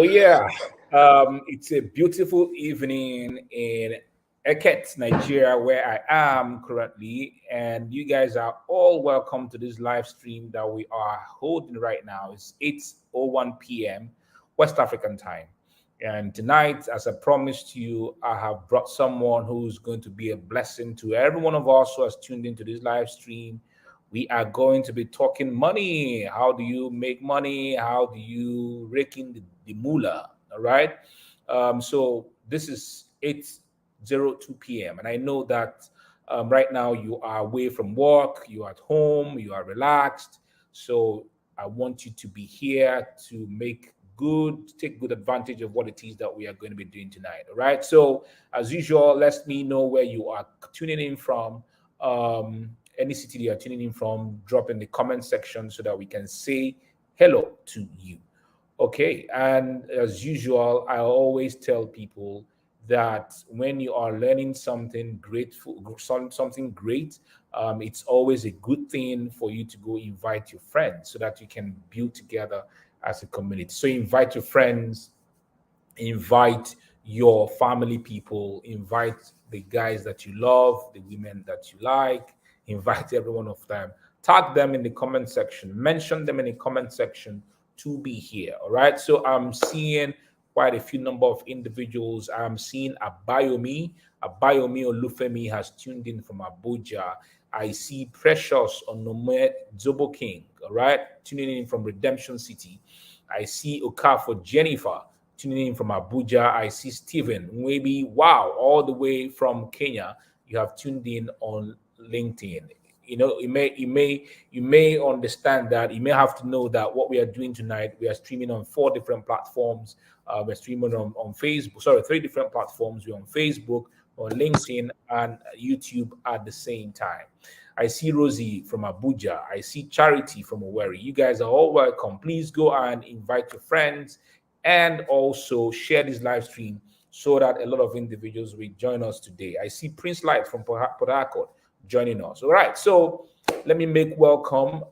Oh yeah, it's a beautiful evening in Eket, Nigeria, where I am currently, and you guys are all welcome to this live stream that we are holding right now. It's 8:01 p.m. West African time, and tonight, as I promised you, I have brought someone who's going to be a blessing to every one of us who has tuned into this live stream. We are going to be talking money. How do you make money? How do you rake in the moolah? All right. So this is 8:02 p.m. And I know that right now you are away from work, you're at home, you are relaxed. So I want you to be here to take good advantage of what it is that we are going to be doing tonight. All right. So as usual, let me know where you are tuning in from. Any city you are tuning in from, drop in the comment section so that we can say hello to you. Okay, and as usual, I always tell people that when you are learning something grateful, something great, it's always a good thing for you to go invite your friends so that you can build together as a community. So invite your friends, invite your family people, invite the guys that you love, the women that you like, invite every one of them, tag them in the comment section, mention them in the comment section to be here. All right. So I'm seeing quite a few number of individuals. I'm seeing Abayomi Olufemi has tuned in from Abuja. I see Precious Onome Zobo King, all right, tuning in from Redemption City. I see Okafor Jennifer tuning in from Abuja. I see Stephen maybe wow, all the way from Kenya. You have tuned in on LinkedIn. You know, you may understand that. You may have to know that what we are doing tonight, we are streaming on 4 different platforms. We're streaming on Facebook. Sorry, 3 different platforms. We're on Facebook, on LinkedIn, and YouTube at the same time. I see Rosie from Abuja. I see Charity from Owerri. You guys are all welcome. Please go and invite your friends and also share this live stream so that a lot of individuals will join us today. I see Prince Light from Port Harcourt joining us. All right, so let me make welcome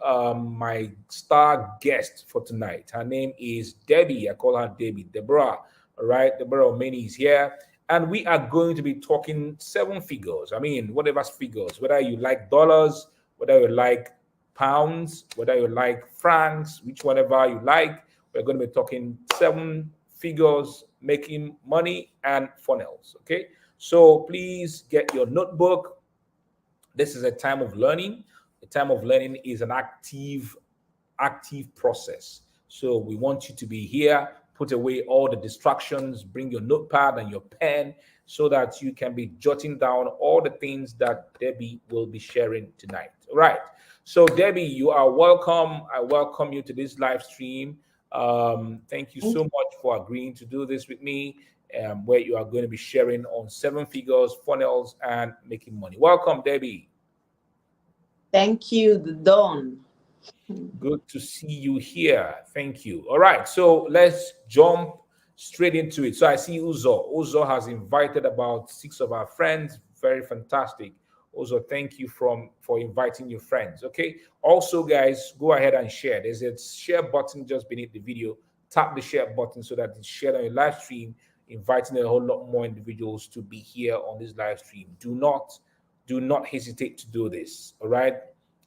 my star guest for tonight. Her name is Debbie. I call her Debbie. Deborah. All right, Deborah Omeni is here. And we are going to be talking 7 figures. I mean, whatever figures, whether you like dollars, whether you like pounds, whether you like francs, which whatever you like, we're going to be talking 7 figures, making money and funnels. Okay, so please get your notebook. This is a time of learning. A time of learning is an active process. So we want you to be here, put away all the distractions, bring your notepad and your pen so that you can be jotting down all the things that Debbie will be sharing tonight. All right. So Debbie, you are welcome. I welcome you to this live stream. Thank you so much for agreeing to do this with me, where you are going to be sharing on 7 figures, funnels, and making money. Welcome, Debbie. Thank you, Don. Good to see you here. Thank you. All right, so let's jump straight into it. So I see Uzo. Uzo has invited about 6 of our friends. Very fantastic. Uzo, thank you for inviting your friends. Okay. Also, guys, go ahead and share. There's a share button just beneath the video. Tap the share button so that it's shared on your live stream, inviting a whole lot more individuals to be here on this live stream. Do not hesitate to do this. All right.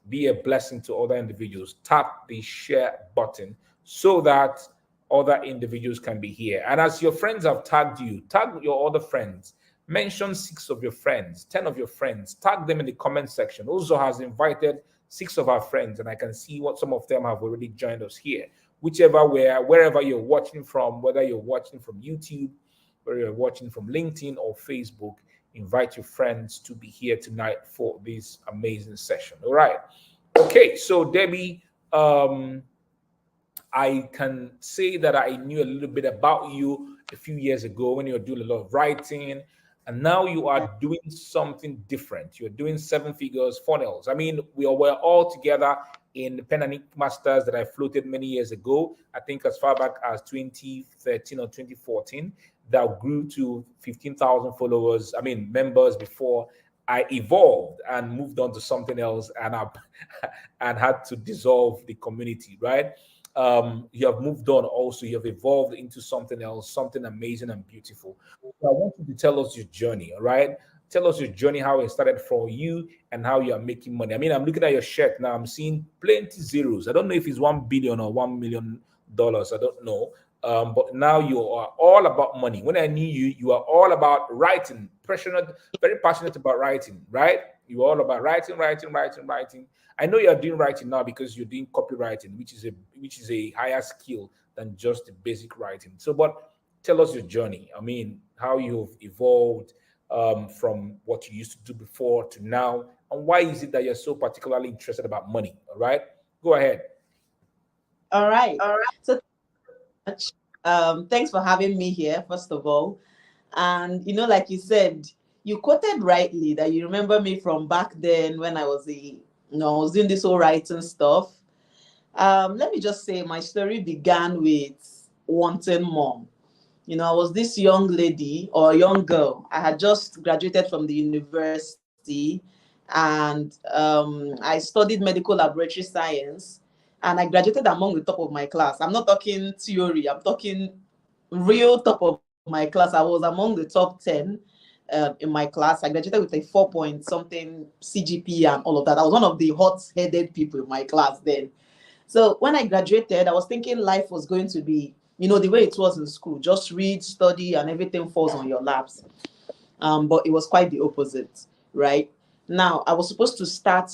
Be a blessing to other individuals. Tap the share button so that other individuals can be here. And as your friends have tagged you, tag your other friends. Mention 6 of your friends, 10 of your friends. Tag them in the comment section. Also has invited 6 of our friends, and I can see what some of them have already joined us here. Wherever you're watching from, whether you're watching from YouTube, whether you're watching from LinkedIn or Facebook, invite your friends to be here tonight for this amazing session. All right. Okay. So Debbie, I can say that I knew a little bit about you a few years ago when you were doing a lot of writing, and now you are doing something different. You're doing 7 figures funnels. I mean, we were all together in the Pen and Ink Masters that I floated many years ago. I think as far back as 2013 or 2014. That grew to 15,000 followers. I mean, members before I evolved and moved on to something else, and and had to dissolve the community, right? you have moved on also. You have evolved into something else, something amazing and beautiful. So I want you to tell us your journey, all right? Tell us your journey, how it started for you and how you are making money. I mean, I'm looking at your shirt now. I'm seeing plenty zeros. I don't know if it's 1 billion or $1 million. I don't know. But now you are all about money. When I knew you, you are all about writing, passionate, very passionate about writing, right? You're all about writing, writing, writing, writing. I know you're doing writing now because you're doing copywriting, which is a higher skill than just the basic writing. So, but tell us your journey. I mean, how you've evolved from what you used to do before to now, and why is it that you're so particularly interested about money? All right, go ahead. All right. So much. Thanks for having me here, first of all. And like you said, you quoted rightly that you remember me from back then when I was doing this whole writing stuff. Let me just say my story began with wanting more. I was this young lady or young girl. I had just graduated from the university, and I studied medical laboratory science, and I graduated among the top of my class. I'm not talking theory, I'm talking real top of my class. I was among the top 10 in my class. I graduated with a 4 point something CGPA and all of that. I was one of the hot-headed people in my class then. So when I graduated, I was thinking life was going to be, the way it was in school, just read, study, and everything falls on your laps. But it was quite the opposite, right? Now, I was supposed to start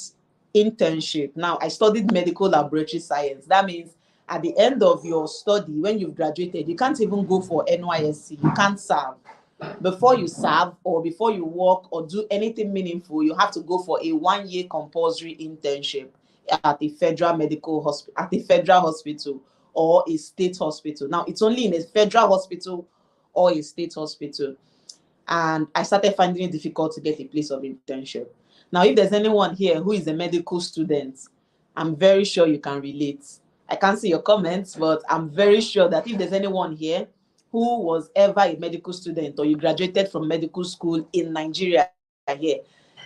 internship. Now, I studied medical laboratory science. That means at the end of your study, when you've graduated, you can't even go for NYSC. You can't serve. Before you serve or before you work or do anything meaningful, you have to go for a 1 year compulsory internship at a federal medical hospital, at a federal hospital or a state hospital. Now, it's only in a federal hospital or a state hospital. And I started finding it difficult to get a place of internship. Now, if there's anyone here who is a medical student, I'm very sure you can relate. I can't see your comments, but I'm very sure that if there's anyone here who was ever a medical student or you graduated from medical school in Nigeria here,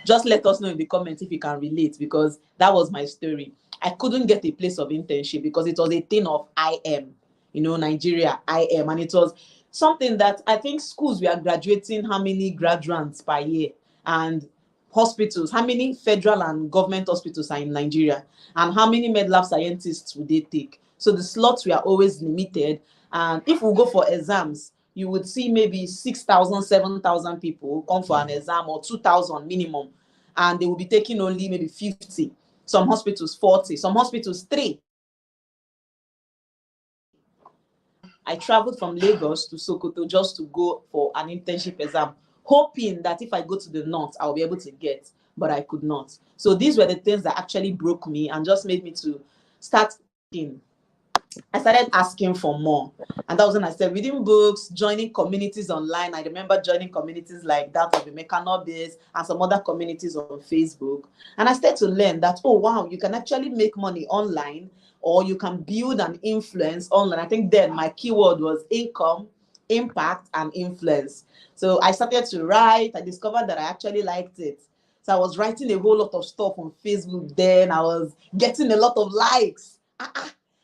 just let us know in the comments if you can relate, because that was my story. I couldn't get a place of internship because it was a thing of I am, Nigeria, I am. And it was something that I think schools were graduating how many graduates per year, and hospitals, how many federal and government hospitals are in Nigeria, and how many med lab scientists would they take. So the slots were always limited. And if we go for exams, you would see maybe 6,000, 7,000 people come for an exam, or 2,000 minimum, and they will be taking only maybe 50. Some hospitals 40, some hospitals 3. I traveled from Lagos to Sokoto just to go for an internship exam, hoping that if I go to the north, I'll be able to get, but I could not. So these were the things that actually broke me and just made me to start thinking. I started asking for more. And that was when I started reading books, joining communities online. I remember joining communities like that of the Mechanobis and some other communities on Facebook. And I started to learn that, oh, wow, you can actually make money online, or you can build an influence online. I think then my keyword was income, impact, and influence. So I started to write. I discovered that I actually liked it. So I was writing a whole lot of stuff on Facebook then. I was getting a lot of likes.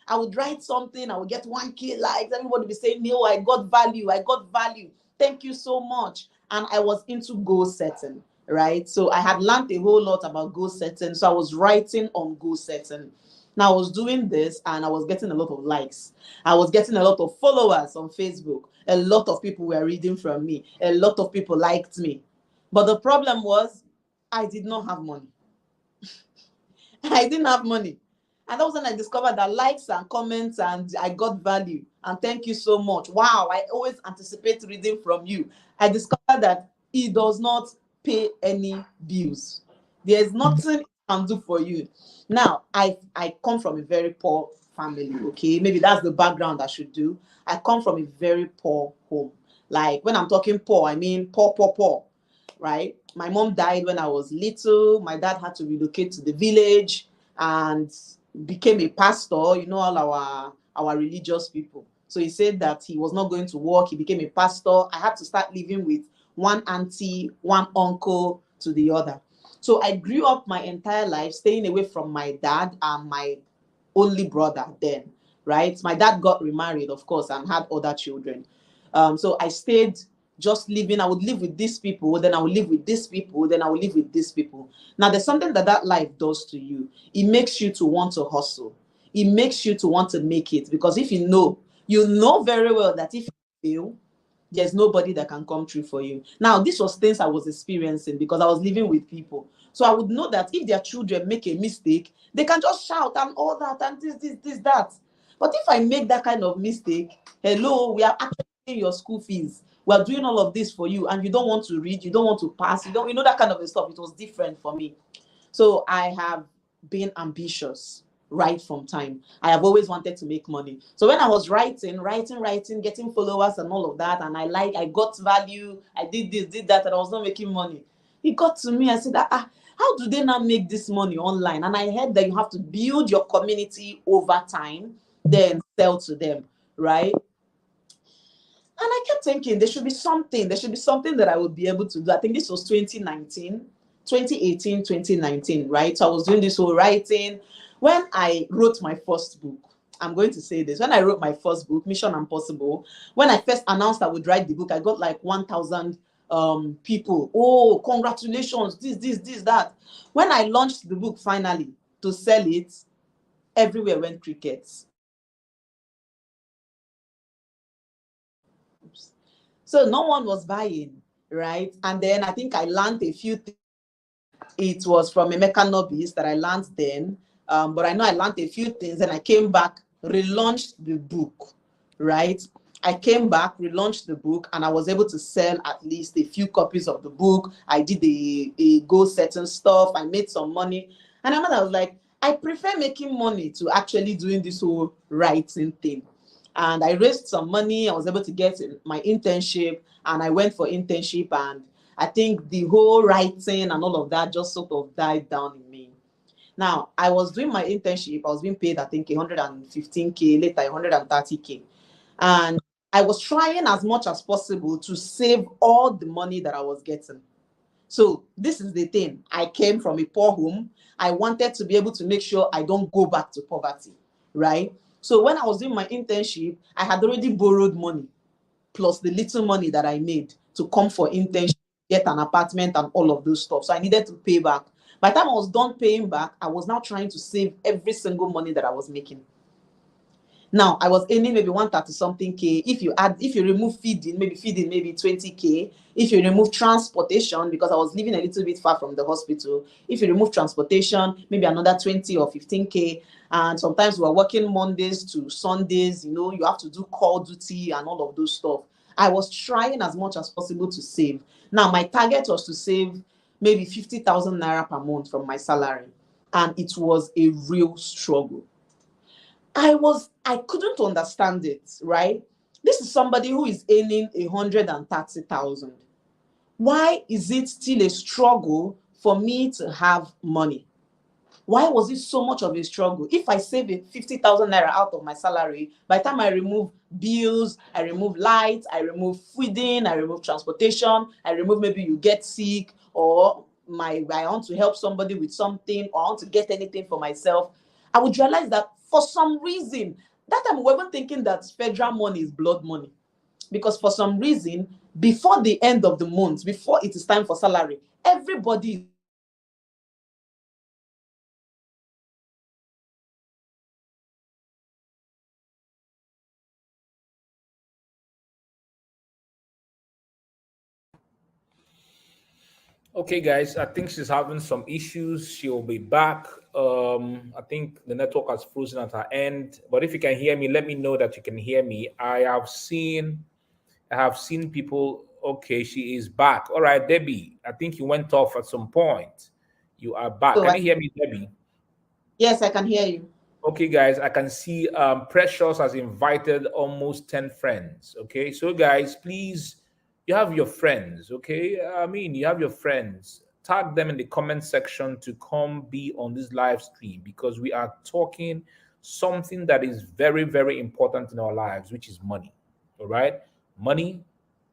I would write something, I would get 1K likes. Everybody would be saying, no, I got value. I got value. Thank you so much. And I was into goal setting, right? So I had learned a whole lot about goal setting. So I was writing on goal setting. Now I was doing this and I was getting a lot of likes. I was getting a lot of followers on Facebook. A lot of people were reading from me. A lot of people liked me. But the problem was I did not have money. I didn't have money. And that was when I discovered that likes and comments and I got value. And thank you so much. Wow, I always anticipate reading from you. I discovered that it does not pay any bills. There's nothing it can do for you. Now, I come from a very poor family, okay? Maybe that's the background I should do. I come from a very poor home. Like when I'm talking poor, I mean poor, poor, poor, right? My mom died when I was little. My dad had to relocate to the village and became a pastor, all our religious people. So he said that he was not going to work. He became a pastor. I had to start living with one auntie, one uncle to the other. So I grew up my entire life staying away from my dad and my only brother then, right? My dad got remarried, of course, and had other children. So I stayed just living. I would live with these people, then I would live with these people, then I would live with these people. Now, there's something that life does to you. It makes you to want to hustle. It makes you to want to make it, because if you know very well that if you fail, there's nobody that can come through for you. Now, this was things I was experiencing because I was living with people. So I would know that if their children make a mistake, they can just shout and all that and this, that. But if I make that kind of mistake, hello, we are actually paying your school fees. We are doing all of this for you, and you don't want to read, you don't want to pass, you know that kind of stuff. It was different for me. So I have been ambitious right from time. I have always wanted to make money. So when I was writing, getting followers and all of that, and I got value, I did this, did that, and I was not making money. It got to me, I said, how do they now make this money online? And I heard that you have to build your community over time, then sell to them, right? And I kept thinking there should be something that I would be able to do. I think this was 2019, 2018, 2019, right? So I was doing this whole writing. When I wrote my first book, I'm going to say this. When I wrote my first book, Mission Impossible, when I first announced I would write the book, I got like 1,000 people. Oh, congratulations, this, that. When I launched the book finally to sell it, everywhere went crickets. So no one was buying, right? And then I think I learned a few things. It was from Emeka Nobis that I learned then. But I know I learned a few things, and I came back, relaunched the book, right? I came back, relaunched the book, and I was able to sell at least a few copies of the book. I did a goal setting stuff. I made some money. And I was like, I prefer making money to actually doing this whole writing thing. And I raised some money. I was able to get my internship, and I went for internship, and I think the whole writing and all of that just sort of died down in me. Now, I was doing my internship. I was being paid, I think, 115K, later 130K. And I was trying as much as possible to save all the money that I was getting. So this is the thing. I came from a poor home. I wanted to be able to make sure I don't go back to poverty, right? So when I was doing my internship, I had already borrowed money, plus the little money that I made to come for internship, get an apartment and all of those stuff. So I needed to pay back. By the time I was done paying back, I was now trying to save every single money that I was making. Now I was earning maybe 130 something K. If you remove feeding maybe 20K. If you remove transportation, because I was living a little bit far from the hospital, if you remove transportation, maybe another 20 or 15K. And sometimes we are working Mondays to Sundays, you have to do call duty and all of those stuff. I was trying as much as possible to save. Now my target was to save maybe 50,000 naira per month from my salary. And it was a real struggle. I couldn't understand it, right? This is somebody who is earning 130,000. Why is it still a struggle for me to have money? Why was it so much of a struggle? If I save 50,000 naira out of my salary, by the time I remove bills, I remove lights, I remove feeding, I remove transportation, I remove maybe you get sick, or I want to help somebody with something, or I want to get anything for myself, I would realize that for some reason, that time we were even thinking that federal money is blood money. Because for some reason, before the end of the month, before it is time for salary, everybody. Okay, guys, I think she's having some issues. She'll be back. I think the network has frozen at her end. But if you can hear me, let me know that you can hear me. I have seen people. Okay, she is back. All right, Debbie. I think you went off at some point. You are back. So Can you hear me, Debbie? yes, I can hear you. Okay, guys, I can see Precious has invited almost 10 friends. Okay, so guys, please, you have your friends. Okay, you have your friends. Tag them in the comment section to come be on this live stream, because we are talking something that is very, very important in our lives, which is money. All right, money,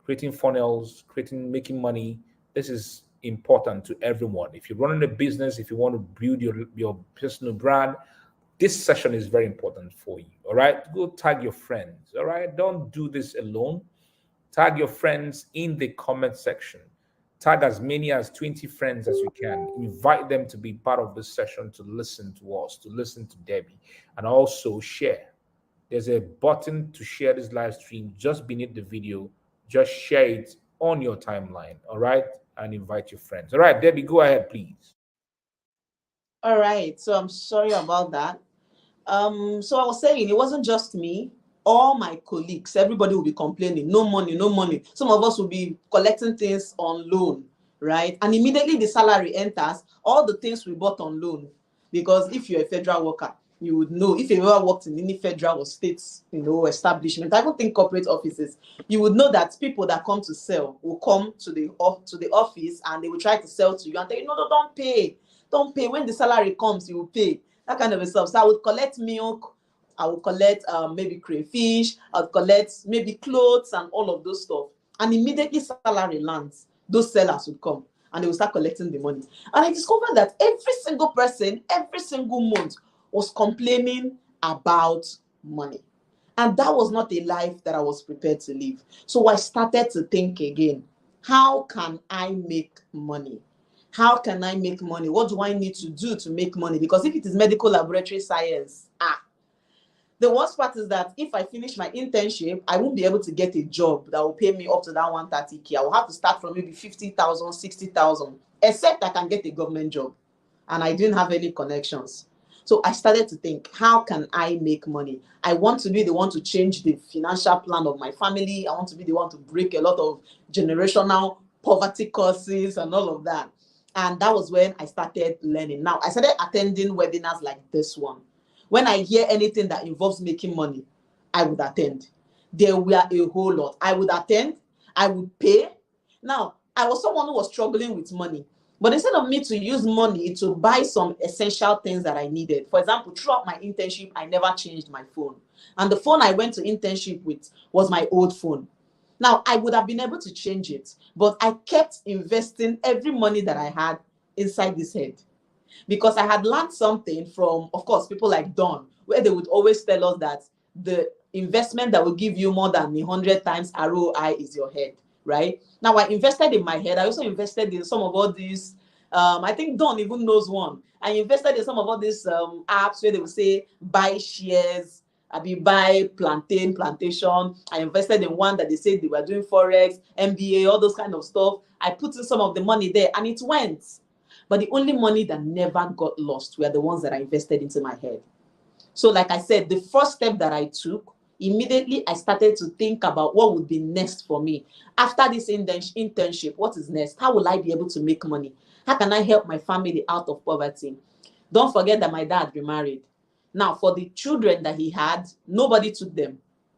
creating funnels, making money. This is important to everyone. If you're running a business, if you want to build your personal brand, this session is very important for you. All right, go tag your friends. All right, don't do this alone. Tag your friends in the comment section. Tag as many as 20 friends as you can. Invite them to be part of this session, to listen to us, to listen to Debbie, and also share. There's a button to share this live stream just beneath the video. Just share it on your timeline, all right? And invite your friends. All right, Debbie, go ahead, please. All right, so I'm sorry about that. So I was saying, it wasn't just me. All my colleagues, everybody will be complaining, no money, no money. Some of us will be collecting things on loan, right? And immediately the salary enters, all the things we bought on loan. Because if you're a federal worker, you would know, if you ever worked in any federal or state, establishment, I don't think corporate offices, you would know that people that come to sell will come to the office and they will try to sell to you and tell you, no, don't pay. Don't pay. When the salary comes, you will pay. That kind of stuff. So I would collect milk, I would collect maybe crayfish, I would collect maybe clothes and all of those stuff. And immediately salary lands, those sellers would come and they will start collecting the money. And I discovered that every single person, every single month was complaining about money. And that was not a life that I was prepared to live. So I started to think again, how can I make money? How can I make money? What do I need to do to make money? Because if it is medical laboratory science, the worst part is that if I finish my internship, I won't be able to get a job that will pay me up to that 130K. I will have to start from maybe 50,000, 60,000, except I can get a government job. And I didn't have any connections. So I started to think, how can I make money? I want to be the one to change the financial plan of my family. I want to be the one to break a lot of generational poverty curses and all of that. And that was when I started learning. Now, I started attending webinars like this one. When I hear anything that involves making money, I would attend. There were a whole lot. I would attend. I would pay. Now, I was someone who was struggling with money. But instead of me to use money to buy some essential things that I needed, for example, throughout my internship, I never changed my phone. And the phone I went to internship with was my old phone. Now, I would have been able to change it, but I kept investing every money that I had inside this head. Because I had learned something from, of course, people like Don, where they would always tell us that the investment that will give you more than 100 times ROI is your head, right? Now, I invested in my head. I also invested in some of all these, I think Don even knows one. I invested in some of all these apps where they will say, buy shares, buy plantation. I invested in one that they said they were doing Forex, MBA, all those kind of stuff. I put in some of the money there and it went. But the only money that never got lost were the ones that I invested into my head. So like I said, the first step that I took, immediately I started to think about what would be next for me. After this internship, what is next? How will I be able to make money? How can I help my family out of poverty? Don't forget that my dad remarried. Now, for the children that he had, nobody took them,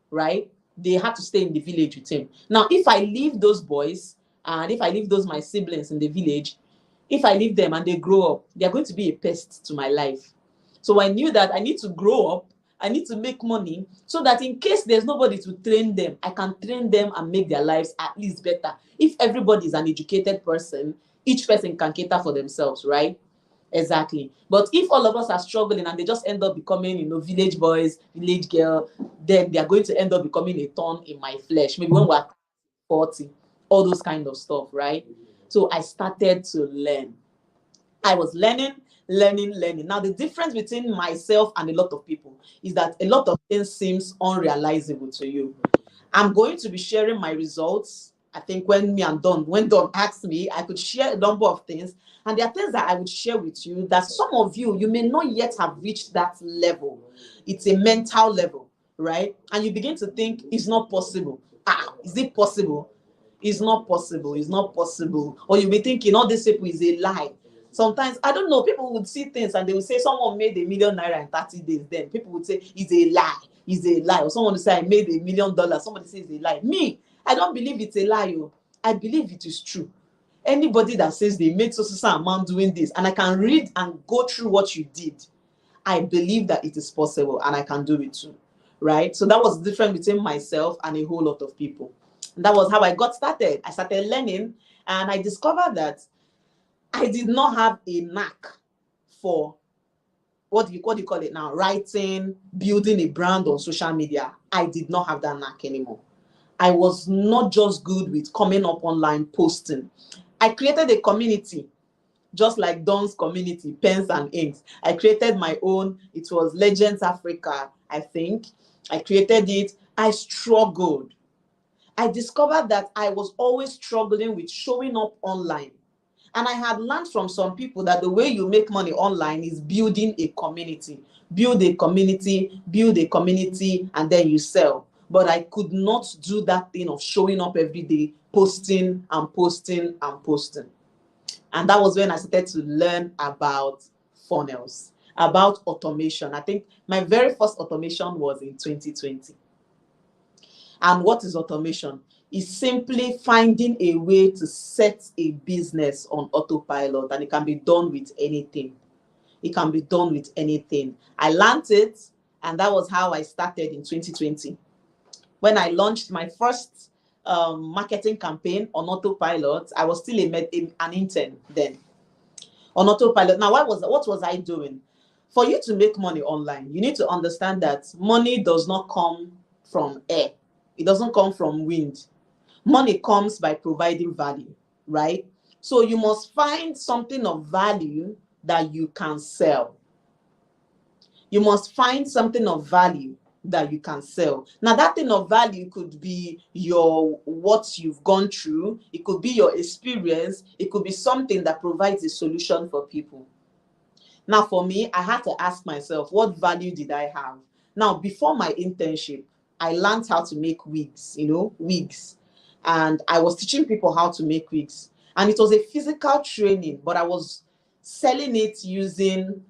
right? They had to stay in the village with him. Now, if I leave those boys and if I leave those my siblings in the village, if I leave them and they grow up, they're going to be a pest to my life. So I knew that I need to grow up, I need to make money so that in case there's nobody to train them, I can train them and make their lives at least better. If everybody is an educated person, each person can cater for themselves, right? Exactly. But if all of us are struggling and they just end up becoming, village boys, village girl, then they're going to end up becoming a thorn in my flesh. Maybe when we're 40, all those kind of stuff, right? So I started to learn. I was learning. Now, the difference between myself and a lot of people is that a lot of things seems unrealizable to you. I'm going to be sharing my results. I think when Don asked me, I could share a number of things. And there are things that I would share with you that some of you may not yet have reached that level. It's a mental level, right? And you begin to think it's not possible. Is it possible? It's not possible. It's not possible. Or you'll be thinking all this people is a lie. Sometimes, I don't know, people would see things and they would say someone made ₦1 million in 30 days. Then people would say it's a lie. It's a lie. Or someone would say I made $1 million. Somebody says it's a lie. Me, I don't believe it's a lie. I believe it is true. Anybody that says they made so amount doing this and I can read and go through what you did, I believe that it is possible and I can do it too. Right? So that was the difference between myself and a whole lot of people. And that was how I got started. I started learning and I discovered that I did not have a knack for what do you call it now? Writing, building a brand on social media. I did not have that knack anymore. I was not just good with coming up online, posting. I created a community, just like Don's community, Pens and Inks. I created my own. It was Legends Africa, I think. I created it. I struggled. I discovered that I was always struggling with showing up online. And I had learned from some people that the way you make money online is building a community. Build a community, and then you sell. But I could not do that thing of showing up every day, posting and posting and posting. And that was when I started to learn about funnels, about automation. I think my very first automation was in 2020. And what is automation? It's simply finding a way to set a business on autopilot, and it can be done with anything. It can be done with anything. I learned it, and that was how I started in 2020. When I launched my first marketing campaign on autopilot, I was still an intern then. On autopilot. Now, what was I doing? For you to make money online, you need to understand that money does not come from air. It doesn't come from wind. Money comes by providing value, right? So you must find something of value that you can sell. You must find something of value that you can sell. Now, that thing of value could be what you've gone through. It could be your experience. It could be something that provides a solution for people. Now, for me, I had to ask myself, what value did I have? Now, before my internship, I learned how to make wigs, wigs. And I was teaching people how to make wigs. And it was a physical training, but I was selling it using,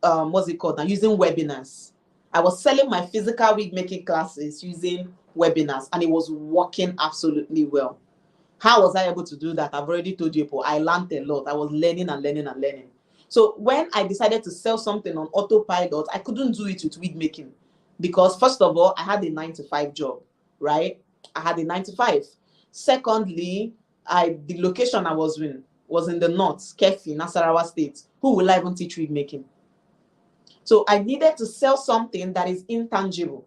using webinars. I was selling my physical wig making classes using webinars, and it was working absolutely well. How was I able to do that? I've already told you, I learned a lot. I was learning and learning and learning. So when I decided to sell something on autopilot, I couldn't do it with wig making because, first of all, I had a 9-to-5 job, right? I had a 9-to-5. Secondly, the location I was in was in the north, Kefi, Nasarawa State. Who will I even teach wig making? So I needed to sell something that is intangible,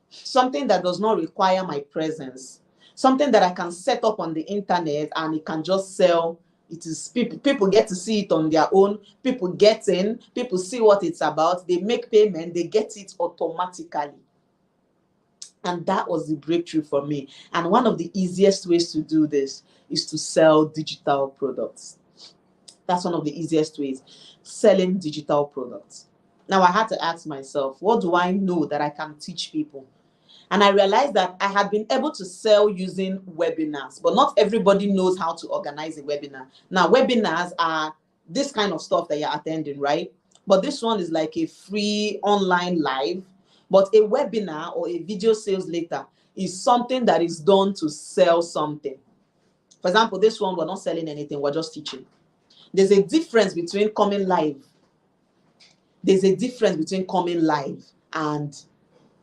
something that does not require my presence, something that I can set up on the internet and it can just sell. It is people get to see it on their own. People get in, people see what it's about. They make payment, they get it automatically. And that was the breakthrough for me. And one of the easiest ways to do this is to sell digital products. That's one of the easiest ways, selling digital products. Now, I had to ask myself, what do I know that I can teach people? And I realized that I had been able to sell using webinars, but not everybody knows how to organize a webinar. Now, webinars are this kind of stuff that you're attending, right? But this one is like a free online live. But a webinar or a video sales letter is something that is done to sell something. For example, this one, we're not selling anything, we're just teaching. There's a difference between coming live. There's a difference between coming live and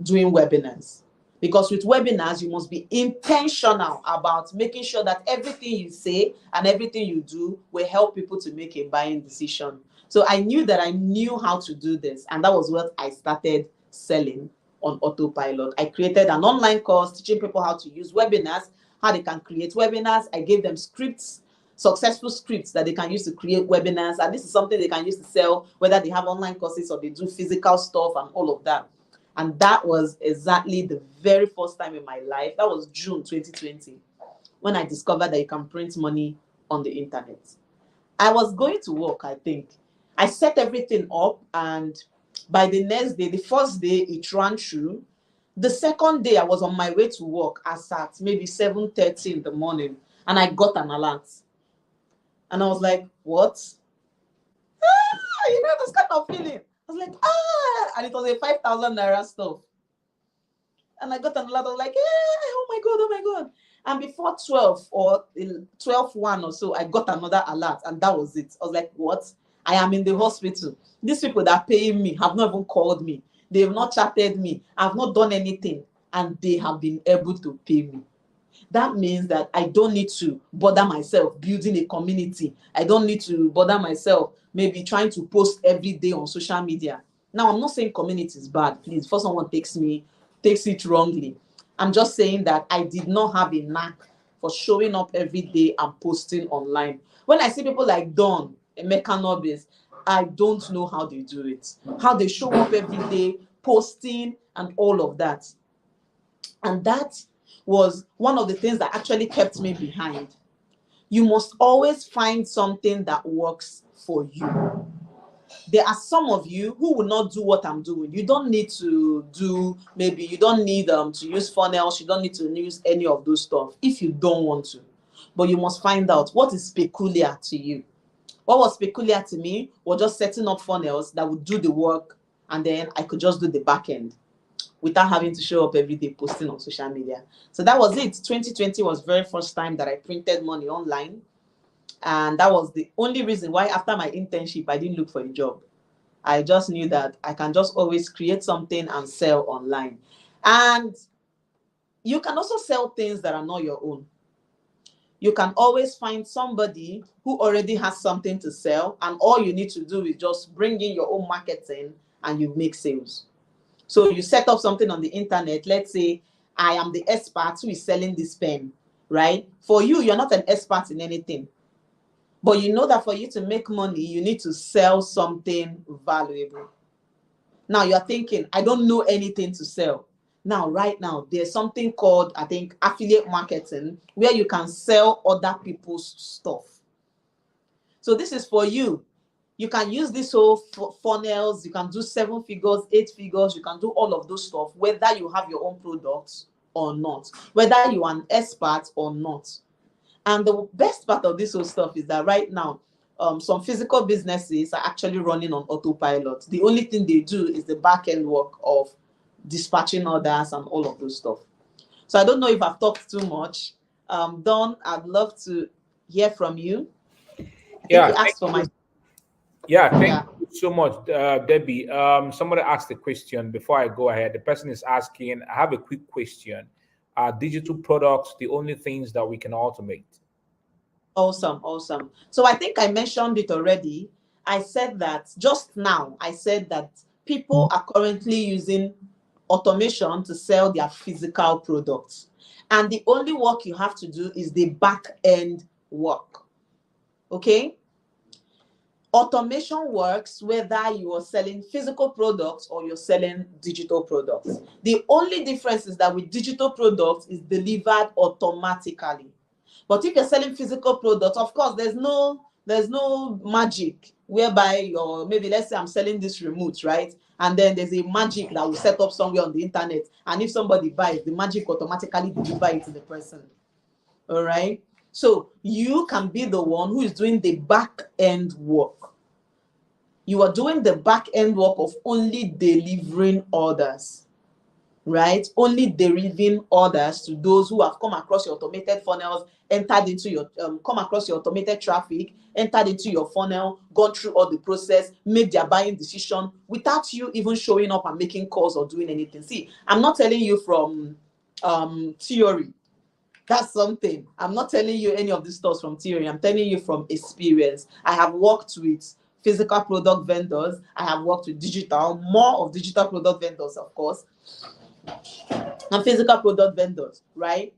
doing webinars. Because with webinars, you must be intentional about making sure that everything you say and everything you do will help people to make a buying decision. So I knew that I knew how to do this. And that was what I started selling on autopilot. I created an online course teaching people how to use webinars, how they can create webinars. I gave them scripts, successful scripts that they can use to create webinars. And this is something they can use to sell, whether they have online courses or they do physical stuff and all of that. And that was exactly the very first time in my life. That was June 2020, when I discovered that you can print money on the internet. I was going to work, I think. I set everything up, and by the next day, the first day, it ran through. The second day, I was on my way to work at maybe 7:30 in the morning, and I got an alert. And I was like, what? This kind of feeling. I was like, and it was a 5,000 naira stuff. And I got an alert. I was like, oh my God. And before 12 or 12:01 or so, I got another alert, and that was it. I was like, what? I am in the hospital. These people that are paying me have not even called me. They have not chatted me. I've not done anything, and they have been able to pay me. That means that I don't need to bother myself building a community. I don't need to bother myself maybe trying to post every day on social media. Now, I'm not saying community is bad, please, before someone takes it wrongly. I'm just saying that I did not have a knack for showing up every day and posting online. When I see people like Dawn, Emeka Nobis, I don't know how they do it, how they show up every day, posting and all of that. And that was one of the things that actually kept me behind. You must always find something that works for you. There are some of you who will not do what I'm doing. You don't need to do, maybe you don't need to use funnels. You don't need to use any of those stuff if you don't want to. But you must find out what is peculiar to you. What was peculiar to me was just setting up funnels that would do the work, and then I could just do the back end without having to show up every day posting on social media. So that was it. 2020 was the very first time that I printed money online. And that was the only reason why after my internship, I didn't look for a job. I just knew that I can just always create something and sell online. And you can also sell things that are not your own. You can always find somebody who already has something to sell, and all you need to do is just bring in your own marketing and you make sales. So you set up something on the internet. Let's say I am the expert who is selling this pen, right? For you, you're not an expert in anything. But you know that for you to make money, you need to sell something valuable. Now you're thinking, I don't know anything to sell. Now, right now, there's something called, I think, affiliate marketing, where you can sell other people's stuff. So this is for you. You can use this whole funnels. You can do 7 figures, 8 figures. You can do all of those stuff, whether you have your own products or not, whether you are an expert or not. And the best part of this whole stuff is that right now, some physical businesses are actually running on autopilot. The only thing they do is the back end work of dispatching orders and all of those stuff. So I don't know if I've talked too much. Dawn, I'd love to hear from you. I think you asked for my... Thank you so much, Debbie. Somebody asked a question before I go ahead. The person is asking, I have a quick question. Are digital products the only things that we can automate? Awesome. So I think I mentioned it already. I said that just now, people are currently using automation to sell their physical products. And the only work you have to do is the back end work. Okay? Automation works whether you are selling physical products or you're selling digital products. The only difference is that with digital products, it's delivered automatically. But if you're selling physical products, of course, there's no magic whereby maybe let's say I'm selling this remote, right? And then there's a magic that will set up somewhere on the internet. And if somebody buys, the magic automatically deliver it to the person. All right. So you can be the one who is doing the back end work. You are doing the back end work of only delivering orders, right? Only delivering orders to those who have come across your automated funnels, entered into your, come across your automated traffic, entered into your funnel, gone through all the process, made their buying decision without you even showing up and making calls or doing anything. See, I'm not telling you from theory. That's something. I'm not telling you any of these stuff from theory. I'm telling you from experience. I have worked with physical product vendors. I have worked with more of digital product vendors, of course, and physical product vendors, right?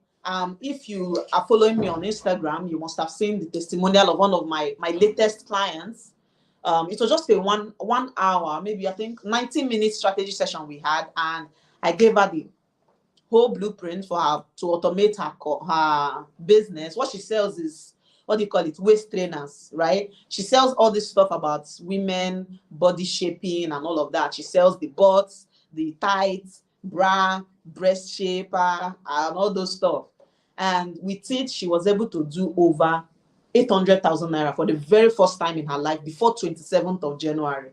If you are following me on Instagram, you must have seen the testimonial of one of my latest clients. It was just a one hour, maybe I think 90-minute strategy session we had, and I gave her the whole blueprint for her to automate her business. What she sells is, what do you call it, waist trainers, right? She sells all this stuff about women body shaping and all of that. She sells the butts, the tights, bra, breast shaper, and all those stuff. And with it, she was able to do over 800,000 naira for the very first time in her life before 27th of January.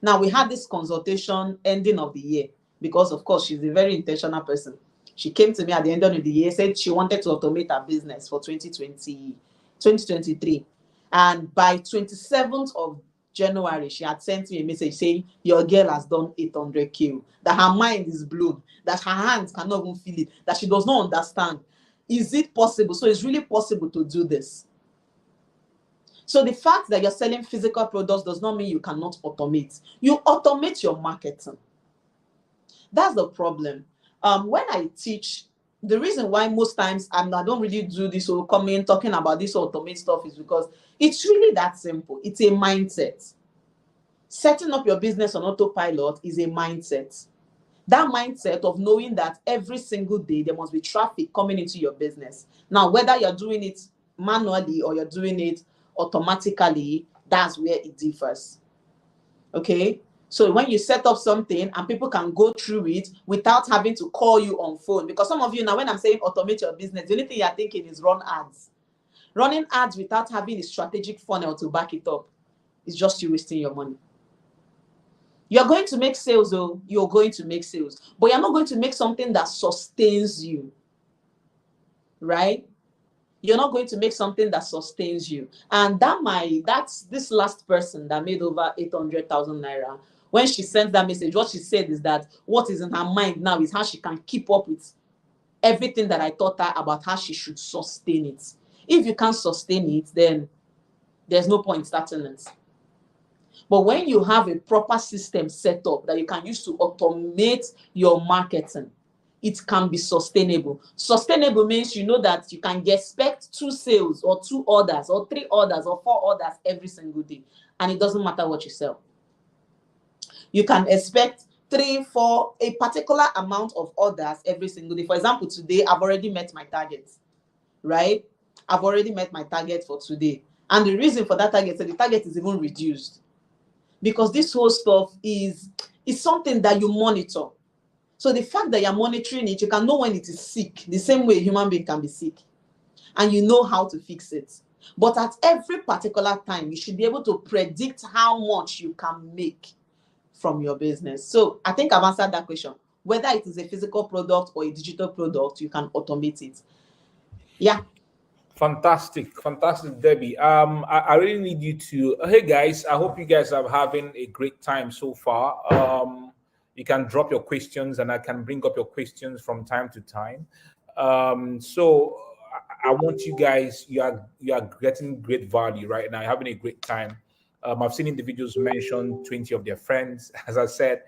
Now, we had this consultation ending of the year because, of course, she's a very intentional person. She came to me at the end of the year, said she wanted to automate her business for 2023. And by 27th of January, she had sent me a message saying, your girl has done 800K, that her mind is blown, that her hands cannot even feel it, that she does not understand. Is it possible? So it's really possible to do this. So the fact that you're selling physical products does not mean you cannot automate. You automate your marketing. That's the problem. When I teach, the reason why most times I don't really do this whole coming talking about this automate stuff is because it's really that simple. It's a mindset. Setting up your business on autopilot is a mindset. That mindset of knowing that every single day there must be traffic coming into your business. Now, whether you're doing it manually or you're doing it automatically, that's where it differs. Okay? So when you set up something and people can go through it without having to call you on phone, because some of you now, when I'm saying automate your business, the only thing you're thinking is run ads. Running ads without having a strategic funnel to back it up is just you wasting your money. You're going to make sales, though. You're going to make sales, but you're not going to make something that sustains you, right? You're not going to make something that sustains you. And that's this last person that made over 800,000 naira. When she sent that message, what she said is that what is in her mind now is how she can keep up with everything that I taught her about how she should sustain it. If you can't sustain it, then there's no point starting it. But when you have a proper system set up that you can use to automate your marketing, it can be sustainable. Sustainable means you know that you can expect 2 sales or 2 orders or 3 orders or 4 orders every single day. And it doesn't matter what you sell. You can expect 3, 4, a particular amount of orders every single day. For example, today I've already met my target, right? I've already met my target for today. And the reason for that target, so the target is even reduced. Because this whole stuff is something that you monitor. So the fact that you're monitoring it, you can know when it is sick, the same way a human being can be sick. And you know how to fix it. But at every particular time, you should be able to predict how much you can make from your business. So I think I've answered that question. Whether it is a physical product or a digital product, you can automate it. Yeah. Fantastic, Debbie. I really need you to. Hey guys, I hope you guys are having a great time so far. You can drop your questions, and I can bring up your questions from time to time. So I want you guys. You are getting great value right now. You're having a great time. I've seen individuals mention 20 of their friends. As I said,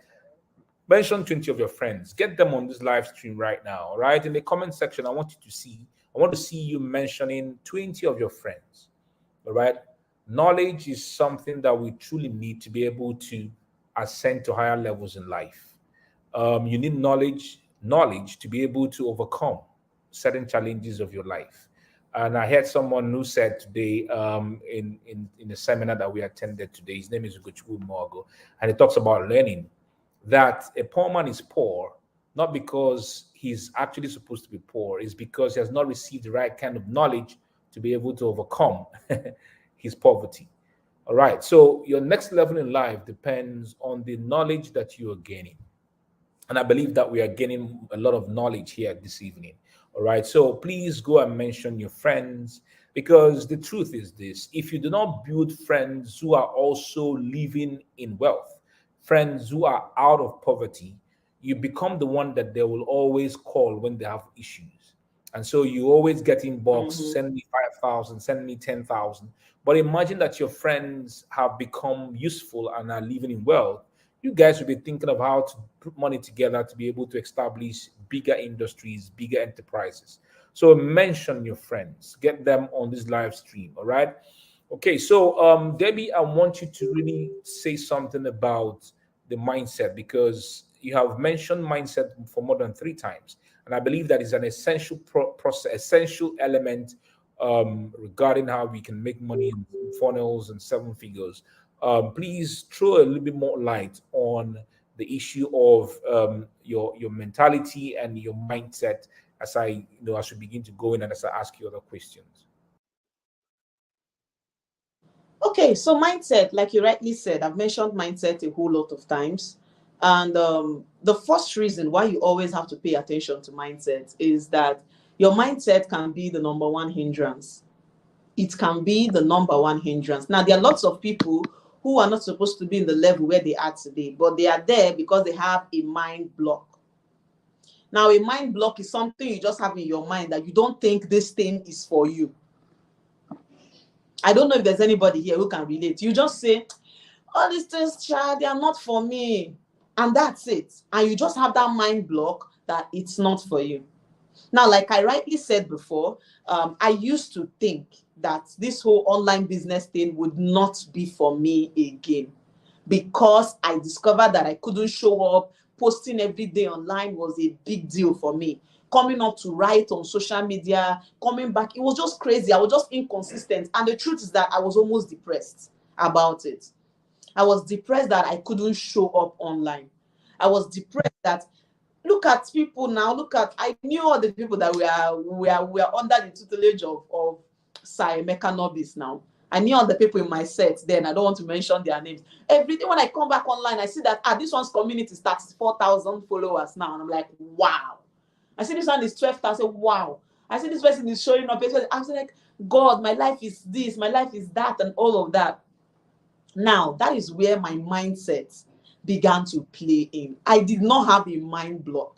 mention 20 of your friends. Get them on this live stream right now. All right, in the comment section, I want to see you mentioning 20 of your friends. All right. Knowledge is something that we truly need to be able to ascend to higher levels in life. You need knowledge to be able to overcome certain challenges of your life. And I heard someone who said today in a seminar that we attended today, his name is Ugochukwu Omeni, and he talks about learning that a poor man is poor not because he's actually supposed to be poor, it's because he has not received the right kind of knowledge to be able to overcome his poverty. All right. So your next level in life depends on the knowledge that you are gaining. And I believe that we are gaining a lot of knowledge here this evening. All right. So please go and mention your friends, because the truth is this: if you do not build friends who are also living in wealth, friends who are out of poverty, you become the one that they will always call when they have issues. And so you always get inbox, send me 5,000, send me 10,000. But imagine that your friends have become useful and are living in wealth. You guys will be thinking of how to put money together to be able to establish bigger industries, bigger enterprises. So mention your friends, get them on this live stream. All right. Okay. So Debbie, I want you to really say something about the mindset, because you have mentioned mindset for more than 3 times. And I believe that is an essential process, essential element regarding how we can make money in funnels and 7 figures. Please throw a little bit more light on the issue of your mentality and your mindset as as we begin to go in and as I ask you other questions. Okay, so mindset, like you rightly said, I've mentioned mindset a whole lot of times. And the first reason why you always have to pay attention to mindset is that your mindset can be the number one hindrance. It can be the number one hindrance. Now, there are lots of people who are not supposed to be in the level where they are today, but they are there because they have a mind block. Now, a mind block is something you just have in your mind that you don't think this thing is for you. I don't know if there's anybody here who can relate. You just say, all these things, child, they are not for me. And that's it. And you just have that mind block that it's not for you. Now, like I rightly said before, I used to think that this whole online business thing would not be for me again, because I discovered that I couldn't show up. Posting every day online was a big deal for me. Coming up to write on social media, coming back, it was just crazy. I was just inconsistent. And the truth is that I was almost depressed about it. I was depressed that I couldn't show up online. I was depressed that, look at people now. Look at, I knew all the people that we are under the tutelage of Sir Emeka Nobis now. I knew all the people in my set then. I don't want to mention their names. Every day when I come back online, I see that this one's community starts 4,000 followers now. And I'm like, wow. I see this one is 12,000. Wow. I see this person is showing up. I'm like, God, my life is this, my life is that, and all of that. Now, that is where my mindset began to play in. I did not have a mind block.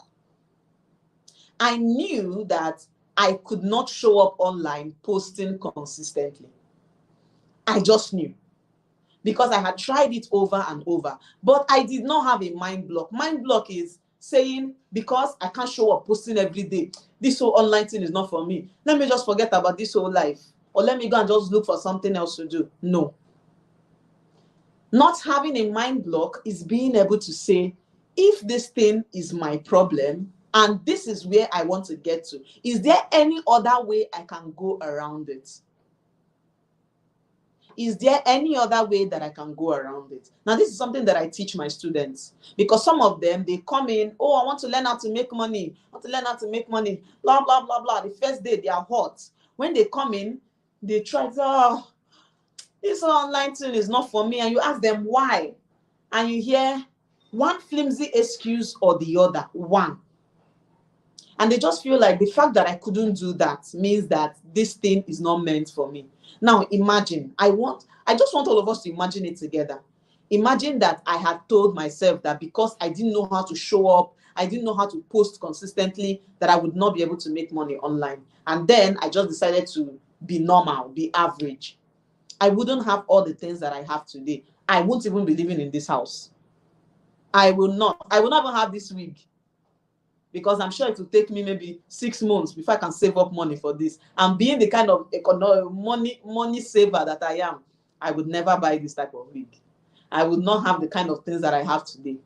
I knew that I could not show up online posting consistently. I just knew, because I had tried it over and over, but I did not have a mind block. Mind block is saying, because I can't show up posting every day, this whole online thing is not for me. Let me just forget about this whole life, or let me go and just look for something else to do. No. Not having a mind block is being able to say, if this thing is my problem and this is where I want to get to, is there any other way I can go around it? Is there any other way that I can go around it? Now, this is something that I teach my students, because some of them, they come in, oh, I want to learn how to make money. I want to learn how to make money, blah, blah, blah, blah. The first day, they are hot. When they come in, they try to, oh, this online thing is not for me. And you ask them why. And you hear one flimsy excuse or the other, one. And they just feel like the fact that I couldn't do that means that this thing is not meant for me. Now imagine, I just want all of us to imagine it together. Imagine that I had told myself that because I didn't know how to show up, I didn't know how to post consistently, that I would not be able to make money online. And then I just decided to be normal, be average. I wouldn't have all the things that I have today. I won't even be living in this house. I will not even have this wig, because I'm sure it will take me maybe 6 months before I can save up money for this. And being the kind of money saver that I am, I would never buy this type of wig. I would not have the kind of things that I have today.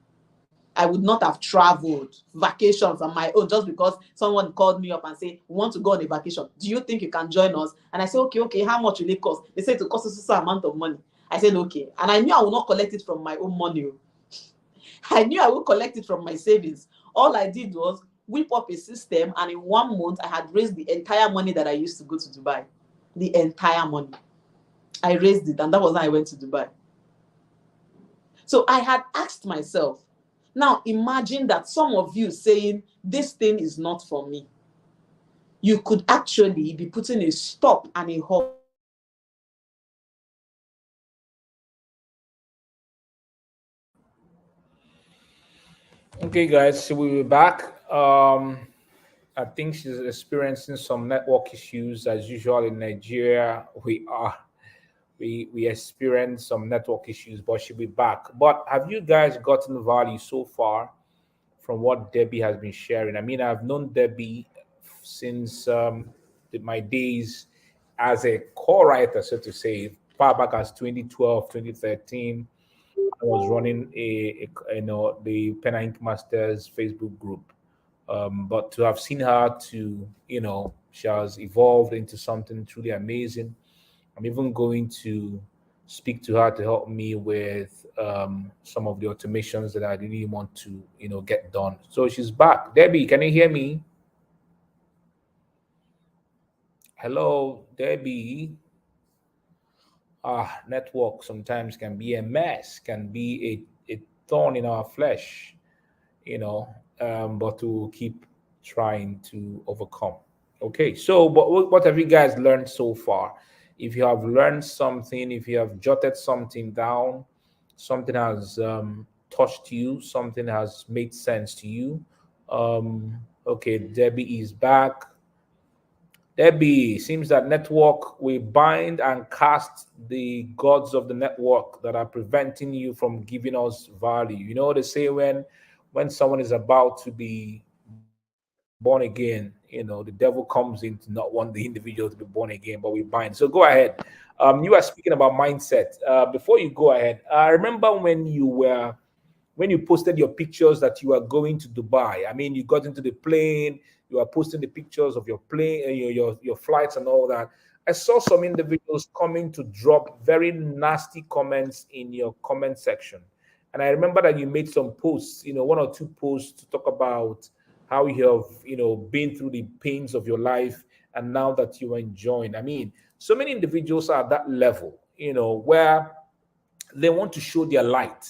I would not have traveled vacations on my own just because someone called me up and said, we want to go on a vacation. Do you think you can join us? And I said, okay, how much will it cost? They said it will cost us a certain amount of money. I said, okay. And I knew I would not collect it from my own money. I knew I would collect it from my savings. All I did was whip up a system, and in 1 month, I had raised the entire money that I used to go to Dubai. The entire money. I raised it, and that was how I went to Dubai. So I had asked myself, now imagine that some of you saying, this thing is not for me. You could actually be putting a stop and a halt. Okay, guys, so we'll be back. I think she's experiencing some network issues as usual in Nigeria. We experience some network issues, but she'll be back. But have you guys gotten value so far from what Debbie has been sharing? I mean, I've known Debbie since my days as a co-writer, so to say, far back as 2012, 2013. I was running the Pen and Ink Masters Facebook group. But to have seen her she has evolved into something truly amazing. I'm even going to speak to her to help me with some of the automations that I really want to, get done. So she's back. Debbie, can you hear me? Hello, Debbie. Network sometimes can be a mess, can be a thorn in our flesh, but to keep trying to overcome. Okay, so but what have you guys learned so far? If you have learned something, if you have jotted something down, something has touched you, something has made sense to you. Okay, Debbie is back. Debbie, seems that network we bind and cast the gods of the network that are preventing you from giving us value. You know, they say when someone is about to be born again, the devil comes in to not want the individual to be born again, but we bind. So go ahead. You are speaking about mindset. Before you go ahead, I remember when you posted your pictures that you are going to Dubai. I mean, you got into the plane, you are posting the pictures of your plane, your flights and all that. I saw some individuals coming to drop very nasty comments in your comment section. And I remember that you made some posts, one or two posts to talk about how you have, been through the pains of your life and now that you are enjoying. I mean, so many individuals are at that level, where they want to show their light,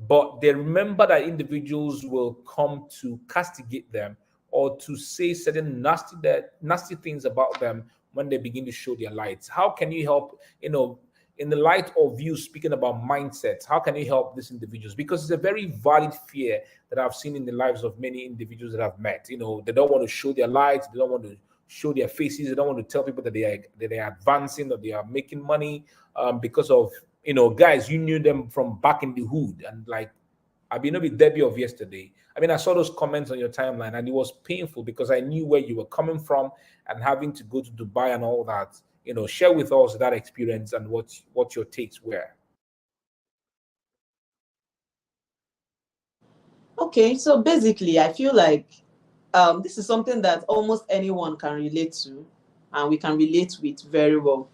but they remember that individuals will come to castigate them or to say certain nasty things about them when they begin to show their lights. How can you help, in the light of you speaking about mindsets, how can you help these individuals? Because it's a very valid fear that I've seen in the lives of many individuals that I've met. They don't want to show their lights, they don't want to show their faces, they don't want to tell people that they are advancing or they are making money, because of, guys, you knew them from back in the hood. And like, I mean, maybe Debbie of yesterday. I mean, I saw those comments on your timeline and it was painful because I knew where you were coming from and having to go to Dubai and all that. Share with us that experience and what your takes were. Okay, so basically, I feel like this is something that almost anyone can relate to, and we can relate with very well.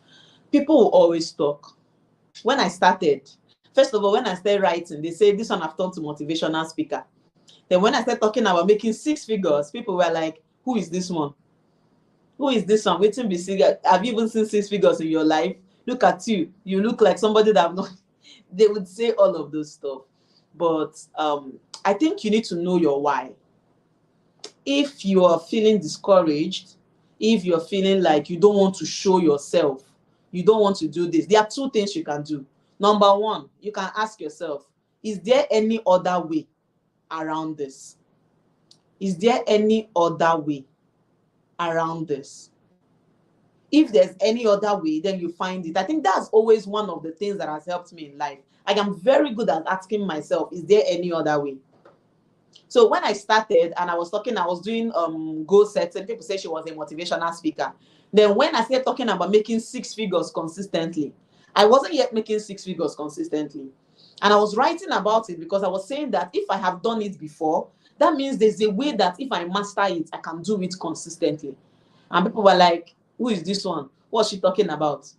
People will always talk. When I started, first of all, when I started writing, they say this one I've turned to motivational speaker. Then when I started talking about making six figures, people were like, who is this one? Who is this one? Waiting be see. Have you even seen six figures in your life? Look at you. You look like somebody that I've not. They would say all of those stuff. But I think you need to know your why. If you are feeling discouraged, if you're feeling like you don't want to show yourself, you don't want to do this, there are two things you can do. Number one, you can ask yourself, is there any other way around this? Is there any other way around this? If there's any other way, then you find it. I think that's always one of the things that has helped me in life. I am very good at asking myself, is there any other way? So when I started and I was doing goal setting, people say she was a motivational speaker. Then when I started talking about making six figures consistently, I wasn't yet making six figures consistently. And I was writing about it because I was saying that if I have done it before, that means there's a way that if I master it, I can do it consistently. And people were like, who is this one? What's she talking about?